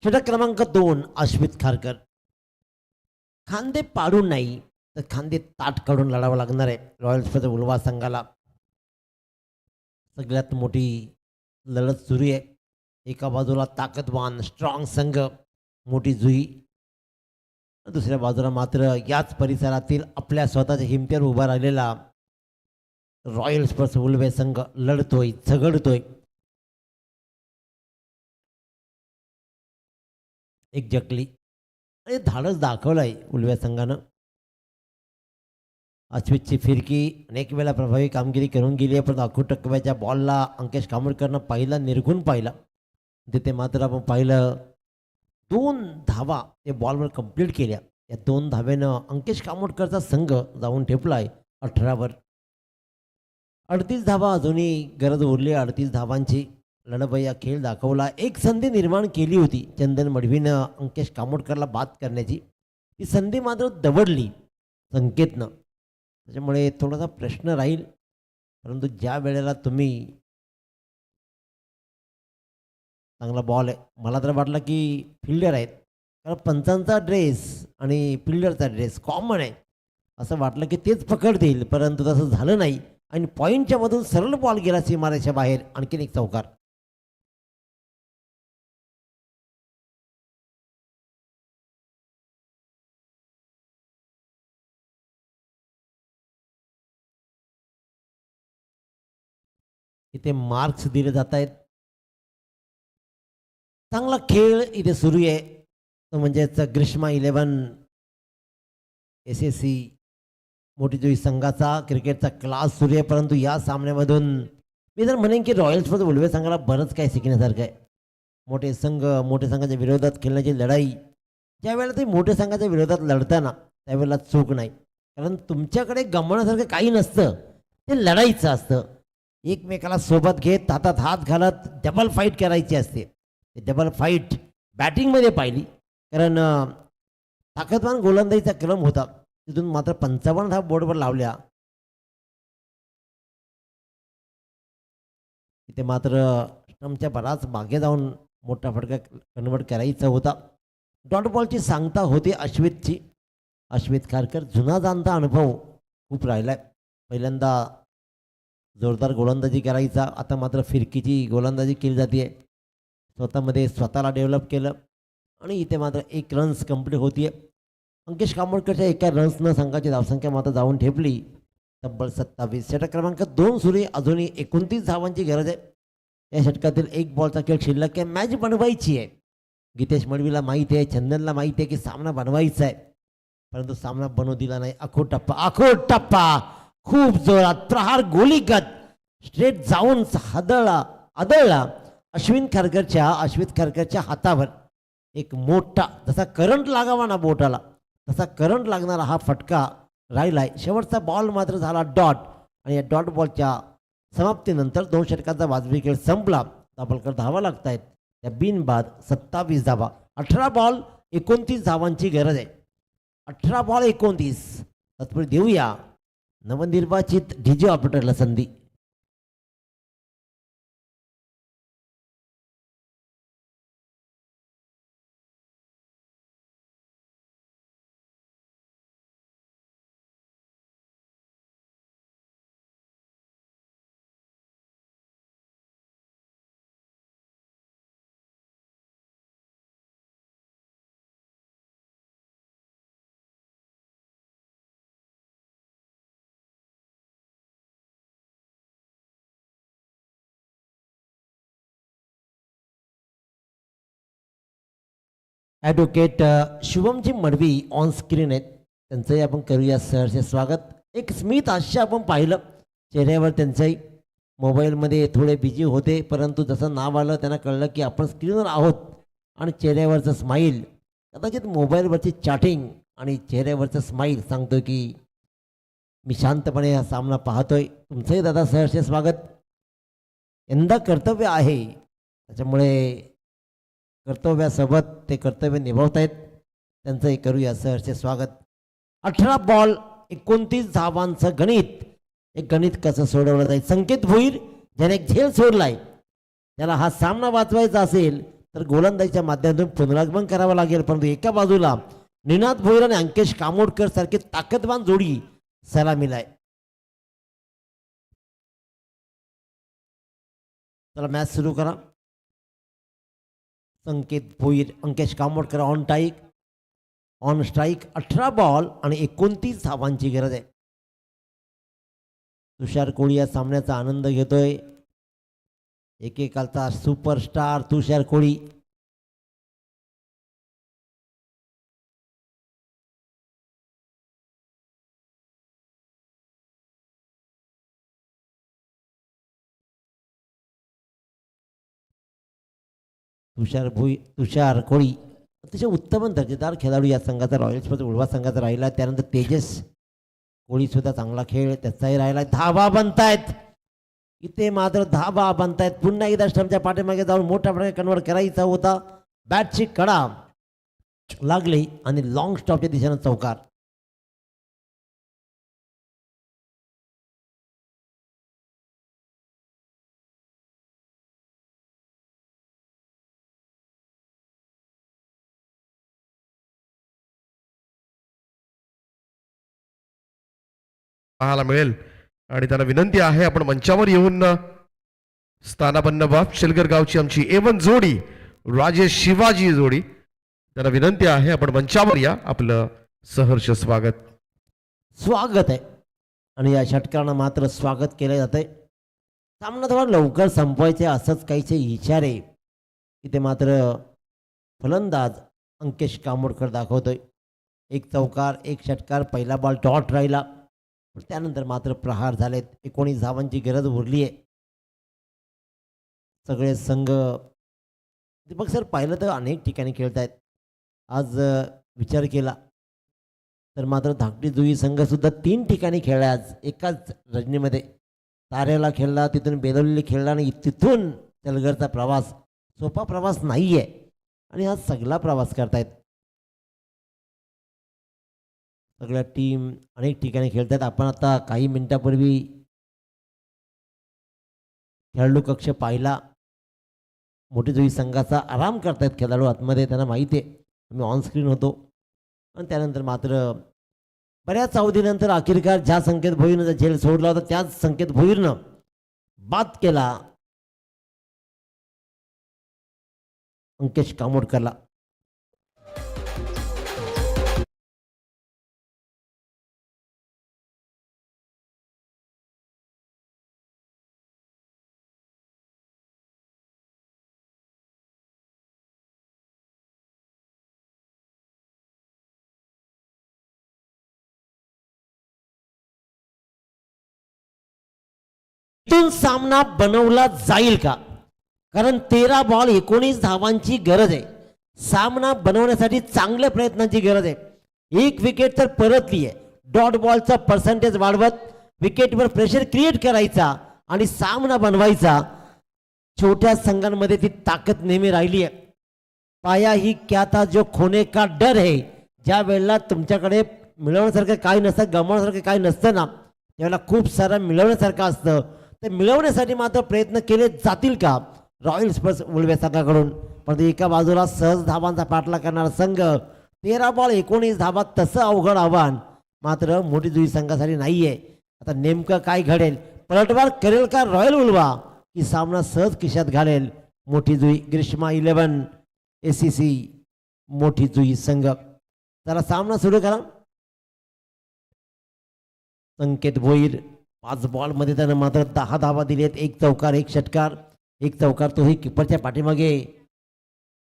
षटक क्रमांक 2 अश्वित खारकर. खांदे पाडून नाही तर खांदे ताट काढून लढावं लागणार आहे रॉयल्स उल्वा संघाला. सगळ्यात मोठी लढत सुरू आहे. एका बाजूला ताकदवान स्ट्रॉंग संघ मोठी जुई, दुसऱ्या बाजूला मात्र याच परिसरातील आपल्या स्वतःच्या हिमतीवर उभा राहिलेला रॉयल स्पर्स उल्वे संघ लढतोय, झगडतोय. एक जकली आणि धाडस दाखवलंय उल्व्या संघानं. अश्वितची फिरकी अनेक वेळा प्रभावी कामगिरी करून गेली आहे, पण अखूट टकव्याच्या बॉलला अंकेश कामोटकरनं पाहिला, निरखून पाहिला. तिथे मात्र आपण पाहिलं 2 धावा ते बॉलवर कंप्लीट केल्या. या 2 धावेनं अंकेश कामोटकरचा संघ जाऊन ठेपलाय 18वर. 38 धावा अजूनही गरज उरली. 38 धावांची लढभैया खेळ दाखवला. एक संधी निर्माण केली होती चंदन मडवीनं अंकेश कामोटकरला बाद करण्याची. ती संधी मात्र दवडली संकेतनं. त्याच्यामुळे थोडासा प्रश्न राहील, परंतु ज्या वेळेला तुम्ही चांगला बॉल आहे, मला तर वाटलं की फिल्डर आहेत, कारण पंचांचा ड्रेस आणि फिल्डरचा ड्रेस कॉमन आहे असं वाटलं की तेच पकडतील, परंतु तसं झालं नाही आणि पॉईंटच्या मधून सरळ बॉल गेला सीमारेषा बाहेर. आणखीन एक चौकार. इथे मार्क्स दिले जात आहेत. चांगला खेळ इथे सुरू आहे, तो म्हणजेच ग्रीष्मा 11 SSC मोठी जुई संघाचा क्रिकेटचा क्लास सुरू आहे. परंतु या सामन्यामधून मी जर म्हणेन की रॉयल्स उल्वे संघाला बरंच काही शिकण्यासारखं आहे. मोठे संघ मोठ्या संघाच्या विरोधात खेळण्याची लढाई, ज्यावेळेला ते मोठ्या संघाच्या विरोधात लढताना त्यावेळेला चूक नाही, कारण तुमच्याकडे गमवण्यासारखं काही नसतं, ते लढाईचं असतं. एकमेकाला सोबत घेत हातात हात घालत डबल फाईट करायची असते. डबल फाईट बॅटिंगमध्ये पाहिली, कारण ताकदवान गोलंदाजीचा क्रम होता. तिथून मात्र 55 धावा बोर्डवर लावल्या. तिथे मात्र स्टंपच्या बराच मागे जाऊन मोठा फटका कन्वर्ट करायचा होता. डॉट बॉलची सांगता होती अश्वितची. अश्वित खारकर जुना जाणता अनुभव खूप राहिलाय. पहिल्यांदा जोरदार गोलंदाजी करायचा, आता मात्र फिरकीची गोलंदाजी केली जाते. स्वतःमध्ये स्वतःला डेव्हलप केलं आणि इथे मात्र 1 रन्स कंप्लीट होतीये. अंकेश कामोटकरच्या 1 रन्सनं संघाची धावसंख्या मात्र जाऊन ठेपली तब्बल 27. षटक क्रमांक 2 सुरू आहे. अजूनही 29 धावांची गरज आहे. या षटकातील 1 बॉलचा खेळ शिल्लक आहे. मॅच बनवायची आहे. गीतेश मडवीला माहिती आहे, चंदनला माहिती आहे की सामना बनवायचा आहे, परंतु सामना बनवू दिला नाही. आखोट टप्पा खूप जोरात प्रहार गोलीगत स्ट्रेट जाऊन आदळला अश्वित खारकरच्या हातावर. एक मोठा जसा करंट लागावा ना बोटाला तसा करंट लागणारा हा फटका राहिलाय. शेवटचा बॉल मात्र झाला डॉट आणि या डॉट बॉलच्या समाप्तीनंतर 2 षटकांचा वाजवी खेळ संपला. दाभोलकर धावा लागतायत त्या बिनबाद 27 धावा. 18 बॉल 29 धावांची गरज आहे. 18 बॉल 29. तत्पूर्वी देऊया नवनिर्वाचित डीजे ऑपरेटरला संधी. Advocate Shubham ji Madavi on screen आहेत. त्यांचंही आपण करूया सहर्ष स्वागत. एक स्मित हास्य आपण पाहिलं चेहऱ्यावर त्यांचंही. मोबाईलमध्ये थोडे बिझी होते परंतु जसं नाव आलं त्यांना कळलं की आपण स्क्रीनवर आहोत आणि चेहऱ्यावरचं स्माईल कदाचित मोबाईलवरची चॅटिंग आणि चेहऱ्यावरचं स्माईल सांगतो की मी शांतपणे हा सामना पाहतोय. तुमचंही दादा सहर्ष स्वागत. यंदा कर्तव्य आहे त्याच्यामुळे कर्तव्यासोबत ते कर्तव्य निभावतायत. त्यांचंही करूया सहर्ष स्वागत. 18 बॉल 29 धावांचं गणित. एक गणित कसं सोडवलं जाईल. संकेत भोईर ज्याने एक झेल सोडलाय त्याला हा सामना वाचवायचा असेल तर गोलंदाजीच्या माध्यमातून पुनरागमन करावं लागेल. परंतु एका बाजूला निनाद भोईर आणि अंकेश कामोडकर सारखी ताकदवान जोडी सलामीला आहे. चला मॅच सुरू करा. Sanket Bhoir Ankesh Kamodkar on strike. 18 ball आणि 29 धावांची गरज आहे. तुषार कोळी या सामन्याचा आनंद घेतोय. एकेकालचा सुपरस्टार तुषार कोळी. तुषार कोळी अतिशय उत्तम दर्जेदार खेळाडू या संघाचा रॉयल्समध्ये उडवा संघाचा राहिला. त्यानंतर तेजस कोळी सुद्धा चांगला खेळ त्याचाही राहिला. धावा बनतायत इथे मात्र धावा बनतायत. पुन्हा एकदा स्टंपच्या पाठीमागे जाऊन मोठ्या प्रकारे कन्वर्ट करायचा होता. बॅटची कडा लागली आणि लॉंग स्टॉपच्या दिशेनं चौकार. पाहायला मिळेल आणि त्यांना विनंती आहे आपण मंचावर येऊन स्थानापन्न व्हा. शेलगर गावची आमची A1 जोडी राजेश शिवाजी जोडी त्यांना विनंती आहे आपण मंचावर या. आपलं सहर्ष स्वागत आहे आणि या षटकांना मात्र स्वागत केले जाते. सामना थोडा लवकर संपवायचे असंच काहीचे इशारे इथे मात्र फलंदाज अंकेश कामोडकर दाखवतोय. एक चौकार एक षटकार. पहिला बॉल डॉट राहिला. त्यानंतर मात्र प्रहार झालेत. 19 धावांची गरज उरली आहे. सगळे संघ दीपक सर पाहिलं तर अनेक ठिकाणी खेळत आहेत. आज विचार केला तर मात्र धाकटी जुई संघ सुद्धा 3 ठिकाणी खेळला आज एकाच रजनीमध्ये. तारेला खेळला, तिथून बेलोलीला खेळला आणि तिथून चलगरचा प्रवास सोपा प्रवास नाही आहे आणि हा सगळा प्रवास करतायत. सगळ्या टीम अनेक ठिकाणी खेळतात. आपण आता काही मिनिटापूर्वी खेळाडू कक्ष पाहिला. मोठी जुई संघाचा आराम करतायत खेळाडू आतमध्ये. त्यांना माहिती आहे आम्ही ऑन स्क्रीन होतो. आणि त्यानंतर मात्र बऱ्याच अवधीनंतर अखेरकार ज्या संकेत भोईरनं झेल सोडला होता त्याच संकेत भोईरनं बाद केला अंकेश कामोडकरला. इथून सामना बनवला जाईल का? कारण 13 बॉल 19 धावांची गरज आहे. सामना बनवण्यासाठी चांगल्या प्रयत्नांची गरज आहे. एक विकेट तर परतली आहे, डॉट बॉलचा पर्सेंटेज वाढवत विकेटवर प्रेशर क्रिएट करायचा आणि सामना बनवायचा. छोट्या संघांमध्ये ती ताकद नेहमी राहिली आहे. पाया ही क्या था जो खोने का डर है. ज्या वेळेला तुमच्याकडे मिळवण्यासारखं काही नसतं, गमावण्यासारखं काही नसतं ना, त्यावेळेला खूप सारं मिळवण्यासारखं असतं. ते मिळवण्यासाठी मात्र प्रयत्न केले जातील का रॉयल स्पर्स उलवे संघाकडून. पण एका बाजूला सहज धावांचा पाठलाग करणारा संघ, 13 बॉल 19 धावा, तसं अवघड आव्हान मात्र मोठी जुई संघासाठी नाहीये. आता नेमकं काय घडेल, पलटवार करेल का रॉयल उलवा, की सामना सहज खिशात घालेल मोठी जुई. ग्रीष्मा 11 ACC मोठी जुई संघ. जरा सामना सुरू करा. संकेत भोईर 5 बॉलमध्ये त्यानं मात्र 10 धावा दिलेत. 1 चौकार 1 षटकार. 1 चौकार तोही किपरच्या पाठीमागे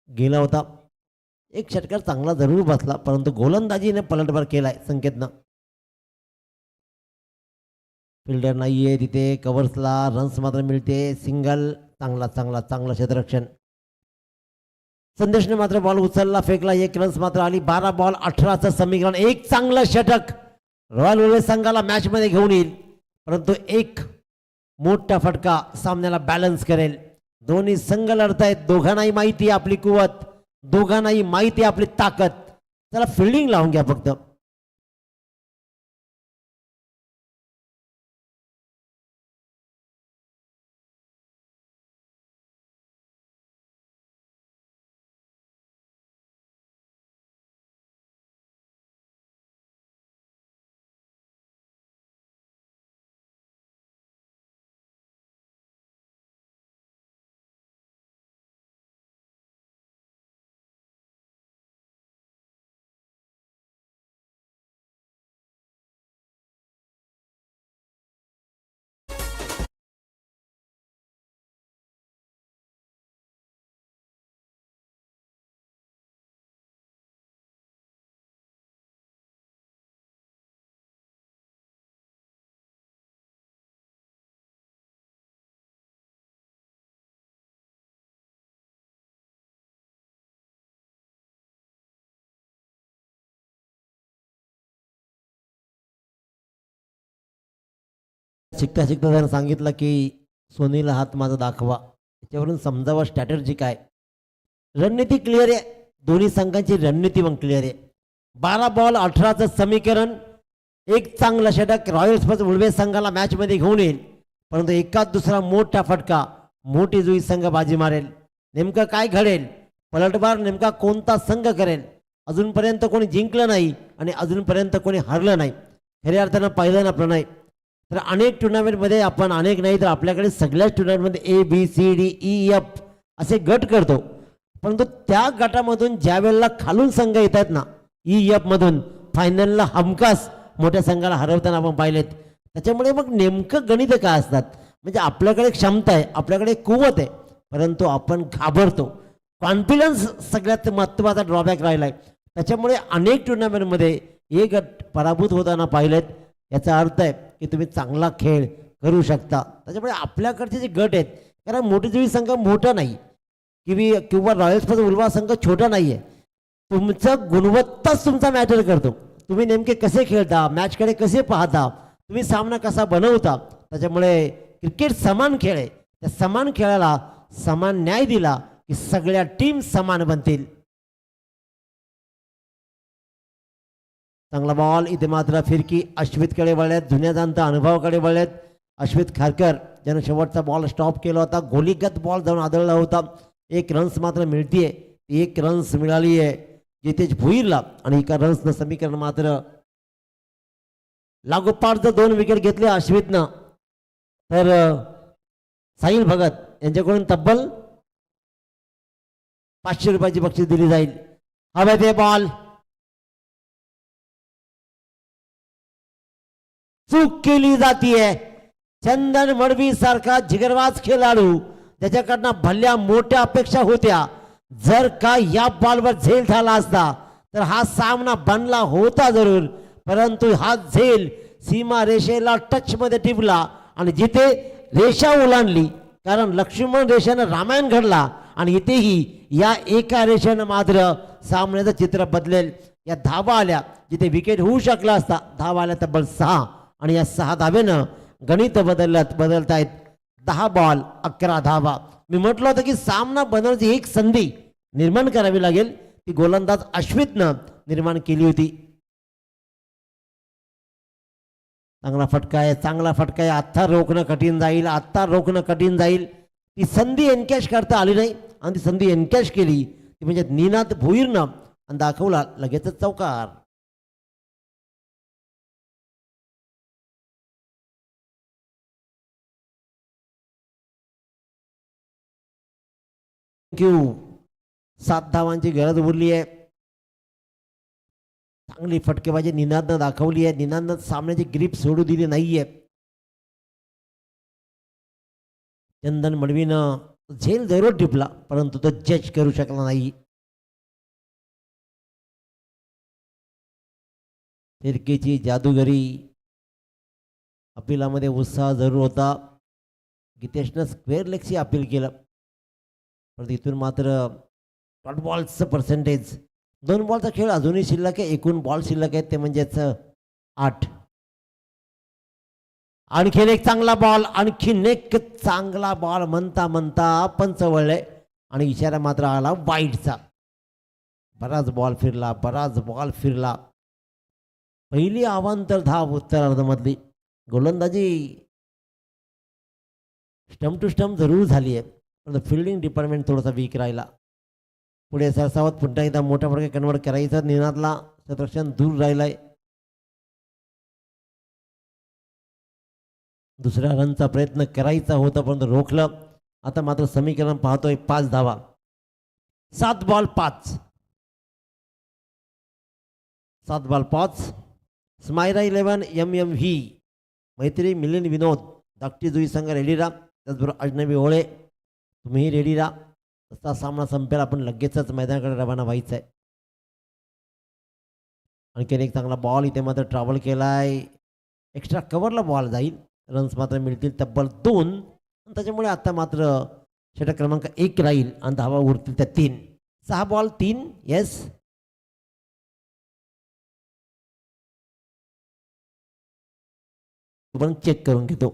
गेला होता. 1 षटकार चांगला जरूर बसला, परंतु गोलंदाजीने पलटवार केलाय संकेतनं. फिल्डर नाहीये तिथे, कव्हर्सला रन्स मात्र मिळते. सिंगल, चांगला चांगला चांगला क्षेत्ररक्षण. संदेशने मात्र बॉल उचलला, फेकला, 1 रन्स मात्र आली. 12 बॉल 18चं समीकरण. 1 चांगलं षटक रॉयल उल्वे संघाला मॅचमध्ये घेऊन येईल, परंतु 1 मोठा फटका सामन्याला बॅलन्स करेल. दोन्ही संघ लढतायत. दोघांनाही माहिती आहे आपली कुवत, दोघांनाही माहिती आहे आपली ताकद. चला फिल्डिंग लावून घ्या फक्त. शिकता शिकता त्यानं सांगितलं की सोनीला हात माझा दाखवा. त्याच्यावरून समजावं स्ट्रॅटर्जी काय. रणनीती क्लिअर आहे, दोन्ही संघांची रणनीती पण क्लिअर आहे. 12 बॉल 18चं समीकरण. 1 चांगला षटक रॉयल स्पर्स उल्वे संघाला मॅचमध्ये घेऊन येईल, परंतु एकाच दुसरा मोठा फटका मोठी जुई संघ बाजी मारेल. नेमकं काय घडेल, पलटवार नेमका कोणता संघ करेल. अजूनपर्यंत कोणी जिंकलं नाही आणि अजूनपर्यंत कोणी हरलं नाही. खऱ्या अर्थानं पाहिलं ना प्रणय, तर अनेक टुर्नामेंटमध्ये आपण, अनेक नाही तर आपल्याकडे सगळ्याच टुर्नामेंटमध्ये ABCDEF असे गट करतो, परंतु त्या गटामधून ज्या वेळेला खालून संघ येत आहेत ना, EF मधून फायनलला हमखास मोठ्या संघाला हरवताना आपण पाहिलेत. त्याच्यामुळे मग नेमकं गणित काय असतात, म्हणजे आपल्याकडे क्षमता आहे, आपल्याकडे कुवत आहे, परंतु आपण घाबरतो. कॉन्फिडन्स सगळ्यात महत्त्वाचा ड्रॉबॅक राहिला आहे. त्याच्यामुळे अनेक टुर्नामेंटमध्ये हे गट पराभूत होताना पाहिलेत. याचा अर्थ आहे की तुम्ही चांगला खेळ करू शकता. त्याच्यामुळे आपल्याकडचे जे गट आहेत, कारण मोठी जुई संघ मोठा नाही किंवा रॉयल स्पर्स उल्वा संघ छोटा नाही आहे. तुमचं गुणवत्ताच तुमचा मॅटर करतो. तुम्ही नेमके कसे खेळता, मॅचकडे कसे पाहता, तुम्ही सामना कसा बनवता. त्याच्यामुळे क्रिकेट समान खेळ आहे. त्या समान खेळाला समान न्याय दिला की सगळ्या टीम समान बनतील. चांगला बॉल. इथे मात्र फिरकी अश्वितकडे वळलेत, जुन्या जाणता अनुभवाकडे वळलेत. अश्वित खारकर ज्यानं शेवटचा बॉल स्टॉप केला होता, गोलीगत बॉल जाऊन आदळला होता. 1 रन्स मात्र मिळतीये, 1 रन्स मिळाली आहे जितेश भोईरला, आणि एका रन्सनं समीकरण मात्र लागोपाठ जर 2 विकेट घेतले अश्वितनं, तर साहिल भगत यांच्याकडून तब्बल 500 रुपयाची बक्षीस दिली जाईल. हवे ते बॉल चूक केली जातीये. चंदन मडवी सारखा जिगरबाज खेळाडू, त्याच्याकडनं भल्या मोठ्या अपेक्षा होत्या. जर का या बॉलवर झेल झाला असता तर हा सामना बनला होता जरूर, परंतु हा झेल सीमा रेषेला टच मध्ये टिपला आणि जिथे रेषा ओलांडली, कारण लक्ष्मण रेषेनं रामायण घडला आणि इथेही या एका रेषेनं मात्र सामन्याचं चित्र बदलेल. या धावा आल्या जिथे विकेट होऊ शकला असता, धावा आल्या तब्बल 6 आणि या 6 धावेनं गणित बदलतायत. 10 बॉल 11 धावा. मी म्हटलं होतं की सामना बनवण्याची एक संधी निर्माण करावी लागेल, ती गोलंदाज अश्वितनं निर्माण केली होती. चांगला फटका आहे. आत्ता रोखणं कठीण जाईल. ती संधी एनकॅश करता आली नाही आणि ती संधी एनकॅश केली ती म्हणजे निनाद भोईरनं आणि दाखवला लगेचच चौकार. थँक्यू. 7 धावांची गरज उरली आहे. चांगली फटकेबाजी निनादनं दाखवली आहे. निनादनं सामन्याची ग्रीप सोडू दिली नाहीये. चंदन मडवीनं झेल जरूर टिपला परंतु तो जज करू शकला नाही. फिरकीची जादूगरी अपिलामध्ये उत्साह जरूर होता. गीतेशनं स्क्वेअर लेगची अपील केलं परंतु इथून मात्र डॉट बॉल्सचं पर्सेंटेज 2 बॉलचा खेळ अजूनही शिल्लक आहे. एकूण बॉल शिल्लक आहेत ते म्हणजेच 8. आणखीन एक चांगला बॉल म्हणता पंच वळले आणि इशारा मात्र आला वाईडचा. बराच बॉल फिरला. पहिली अवांतर धाव उत्तरार्धामधली. गोलंदाजी स्टंप टू स्टंप जरूर झाली आहे परंतु फिल्डिंग डिपार्टमेंट थोडासा वीक राहिला. पुढे सरसावत पुन्हा एकदा मोठ्या फटके कन्वर्ट करायचं. निनादला क्षेत्ररक्षण दूर राहिलाय. दुसऱ्या रनचा प्रयत्न करायचा होता परंतु रोखलं. आता मात्र समीकरण पाहतोय 5 धावा. 7 बॉल 5. स्मायरा 11 MMV मैत्री मिलिंद विनोद धाकटी जुई संघ रेडी राहा. त्याचबरोबर अजनबी होळे तुम्हीही रेडी राहा. तसा सामना संपेल आपण लगेचच मैदानाकडे रवाना व्हायचं आहे. आणखीन एक चांगला बॉल इथे मात्र ट्रॅव्हल केलाय. एक्स्ट्रा कव्हरला बॉल जाईल. रन्स मात्र मिळतील तब्बल 2. त्याच्यामुळे आता मात्र षटक क्रमांक 1 राहील आणि धावा उरतील त्या 3. 6 बॉल 3. येस पण चेक करून घेतो.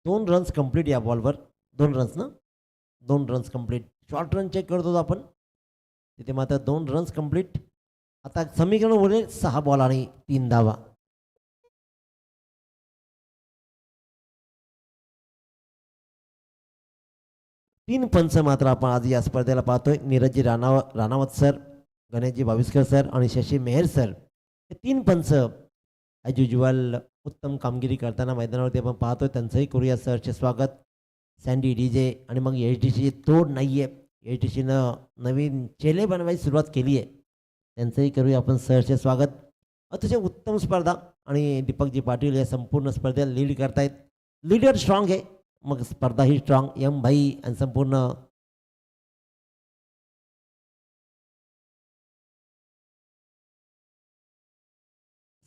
दोन रन्स कंप्लीट या बॉलवर. 2 रन्स ना. 2 runs complete. Short run check करतो आपण तिथे मात्र 2 रन्स कंप्लीट. आता समीकरण उरले 6 बॉल आणि 3 धावा. तीन पंच मात्र आपण आज या स्पर्धेला पाहतोय. नीरजजी राणावत सर, गणेशजी भाविस्कर सर आणि शशी मेहर सर. हे 3 पंच ॲज युज्युअल उत्तम कामगिरी करताना मैदानावरती आपण पाहतोय. त्यांचंही करूया सरचे स्वागत. सँडी डीजे आणि मग HDC तोड नाही आहे. HDCनं नवीन चेले बनवायची सुरुवात केली आहे. त्यांचंही करूया आपण सरचे स्वागत. अतिशय उत्तम स्पर्धा आणि दीपकजी पाटील या संपूर्ण स्पर्धेला लीड करतायत. लीडर स्ट्रॉंग आहे मग स्पर्धा ही स्ट्रॉंग. भाई आणि संपूर्ण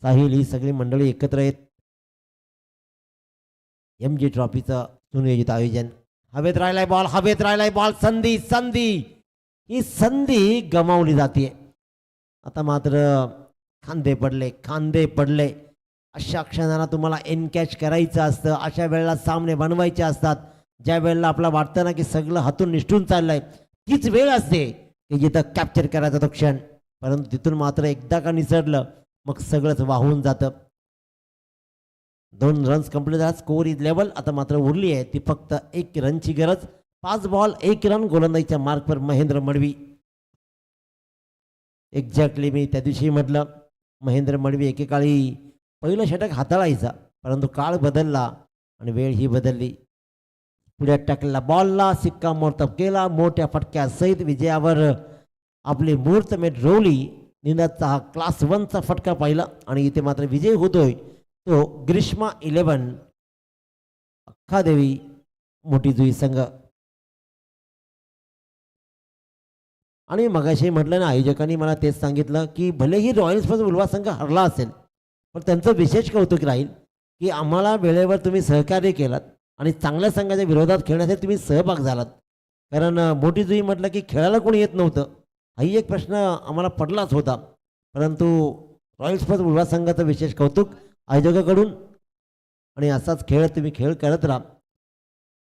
साहिल ही सगळी मंडळी एकत्र आहेत. MG ट्रॉफीचं सुनियोजित आयोजन. हवेत राहिलाय बॉल. संधी ही संधी गमावली जाते. आता मात्र खांदे पडले. अशा क्षणाला तुम्हाला एनकॅच करायचं असतं. अशा वेळेला सामने बनवायचे असतात. ज्या वेळेला आपला वाटतं ना की सगळं हातून निष्ठून चाललंय, तीच वेळ असते की जिथं कॅप्चर करायचा तो क्षण. परंतु तिथून मात्र एकदा का निसरलं मग सगळंच वाहून जातं. 2 रन्स कंप्लीट झाला. Score is level. आता मात्र उरली आहे ती फक्त 1 रनची गरज. 5 बॉल 1 रन. गोलंदाजीच्या मार्कवर महेंद्र मडवी. एक्झॅक्टली मी त्या दिवशी म्हटलं महेंद्र मडवी एकेकाळी पहिलं षटक हाताळायचा परंतु काळ बदलला आणि वेळ ही बदलली. पुढे टाकलेला बॉलला शिक्कामोर्तब केला. मोठ्या फटक्यासहित विजयावर आपली मुहूर्तमेढ रोवली. निनादचा हा क्लास 1चा फटका पाहिला आणि इथे मात्र विजय होतोय तो ग्रीष्मा 11 अक्कादेवी मोठी जुई संघ. आणि मगाशी म्हटलं ना, आयोजकांनी मला तेच सांगितलं की भलेही रॉयल्सपासून उल्वा संघ हरला असेल पण त्यांचं विशेष कौतुक राहील की आम्हाला वेळेवर तुम्ही सहकार्य केलात आणि चांगल्या संघाच्या विरोधात खेळण्यासाठी तुम्ही सहभाग झालात. कारण मोठी जुई म्हटलं की खेळायला कोणी येत नव्हतं, हाही एक प्रश्न आम्हाला पडलाच होता. परंतु रॉयल्सपासून उल्वा संघाचं विशेष कौतुक आयोजकाकडून. आणि असाच तुम्ही खेळ करत राहा.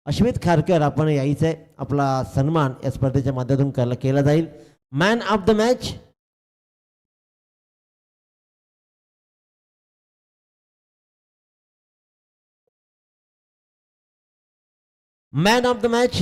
अश्वित खारकर आपण यायचं आहे, आपला सन्मान या स्पर्धेच्या माध्यमातून केला जाईल. Man of the match man of the match